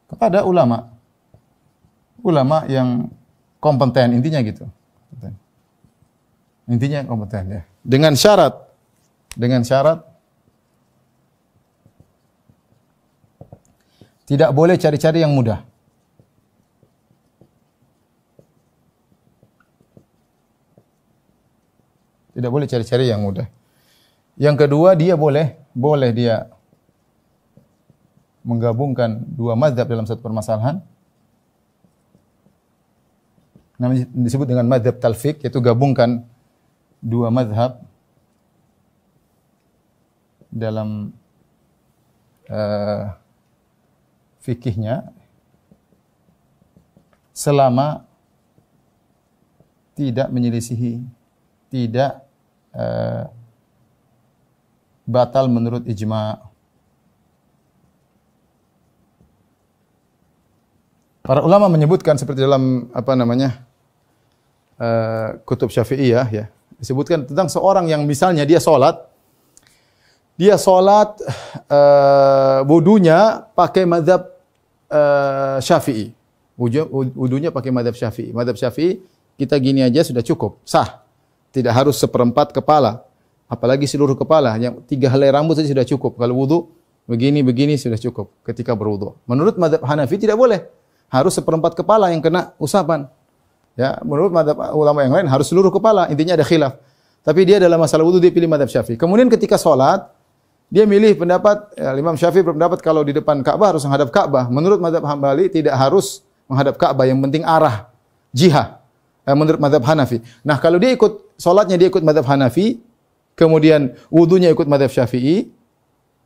kepada ulama. ulama yang kompeten, intinya gitu. Intinya kompeten ya. Dengan syarat tidak boleh cari-cari yang mudah. Tidak boleh cari-cari yang mudah. Yang kedua, dia boleh dia menggabungkan dua mazhab dalam satu permasalahan. Namanya disebut dengan mazhab talfiq, yaitu gabungkan dua mazhab dalam fikihnya selama tidak menyelisihi, tidak batal menurut ijma'. Para ulama menyebutkan seperti dalam kutub Syafi'iyah ya, disebutkan tentang seorang yang misalnya dia salat wudunya pakai mazhab Syafi'i. Wudunya pakai mazhab Syafi'i. Mazhab Syafi'i kita gini aja sudah cukup, sah. Tidak harus seperempat kepala, apalagi seluruh kepala. Yang 3 helai rambut saja sudah cukup. Kalau wudu begini sudah cukup ketika berwudu. Menurut mazhab Hanafi tidak boleh. Harus seperempat kepala yang kena usapan. Ya, menurut mazhab ulama yang lain harus seluruh kepala. Intinya ada khilaf. Tapi dia dalam masalah wudu dia pilih mazhab Syafi'i. Kemudian ketika salat dia milih pendapat Imam Syafi'i berpendapat kalau di depan Ka'bah harus menghadap Ka'bah. Menurut mazhab Hambali tidak harus menghadap Ka'bah, yang penting arah jihah. Menurut mazhab Hanafi. Nah, kalau dia ikut salatnya dia ikut mazhab Hanafi, kemudian wudunya ikut mazhab Syafi'i,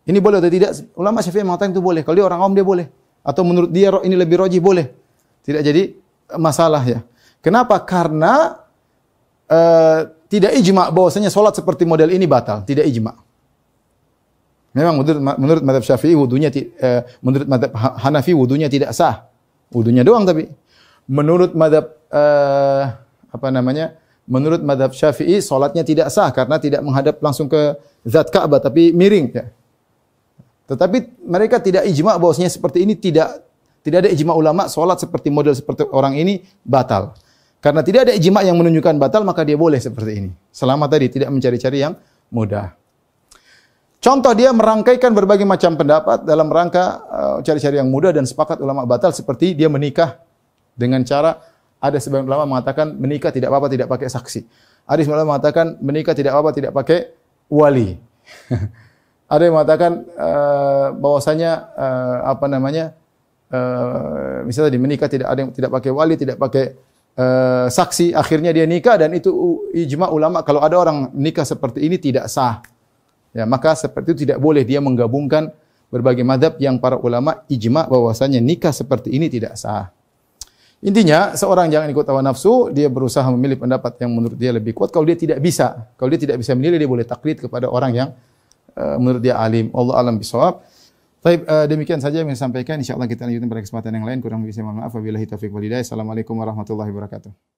ini boleh atau tidak? Ulama Syafi'i mengatakan itu boleh. Kalau dia orang awam dia boleh. Atau menurut dia ini lebih rajih boleh. Tidak jadi masalah ya. Kenapa? Karena tidak ijma' bahwasanya salat seperti model ini batal, tidak ijma'. Memang menurut mazhab Syafi'i wudunya menurut mazhab Hanafi wudunya tidak sah. Wudunya doang tapi menurut mazhab menurut mazhab Syafi'i salatnya tidak sah karena tidak menghadap langsung ke zat Ka'bah tapi miring ya. Tetapi mereka tidak ijma' bahwasanya seperti ini, tidak ada ijma' ulama salat seperti model seperti orang ini batal. Karena tidak ada ijma' yang menunjukkan batal, maka dia boleh seperti ini. Selama tadi tidak mencari-cari yang mudah. Contoh dia merangkaikan berbagai macam pendapat dalam rangka cari-cari yang mudah dan sepakat ulama batal, seperti dia menikah dengan cara, ada sebagian ulama mengatakan menikah tidak apa-apa tidak pakai saksi. Ada sebagian ulama mengatakan menikah tidak apa-apa tidak pakai wali. Ada yang mengatakan bahwasanya misalnya di menikah tidak ada yang tidak pakai wali, tidak pakai saksi, akhirnya dia nikah dan itu ijma' ulama kalau ada orang nikah seperti ini tidak sah. Ya, maka seperti itu tidak boleh dia menggabungkan berbagai mazhab yang para ulama ijma' bahwasanya nikah seperti ini tidak sah. Intinya seorang jangan ikut hawa nafsu, dia berusaha memilih pendapat yang menurut dia lebih kuat. Kalau dia tidak bisa menilai, dia boleh taklid kepada orang yang menurut dia alim. Allah alam bisawab. Baik, demikian saja yang saya sampaikan. Insyaallah kita lanjutkan pada kesempatan yang lain. Kurang lebih saya mohon maaf. Wabillahi taufiq wal hidayah. Assalamualaikum warahmatullahi wabarakatuh.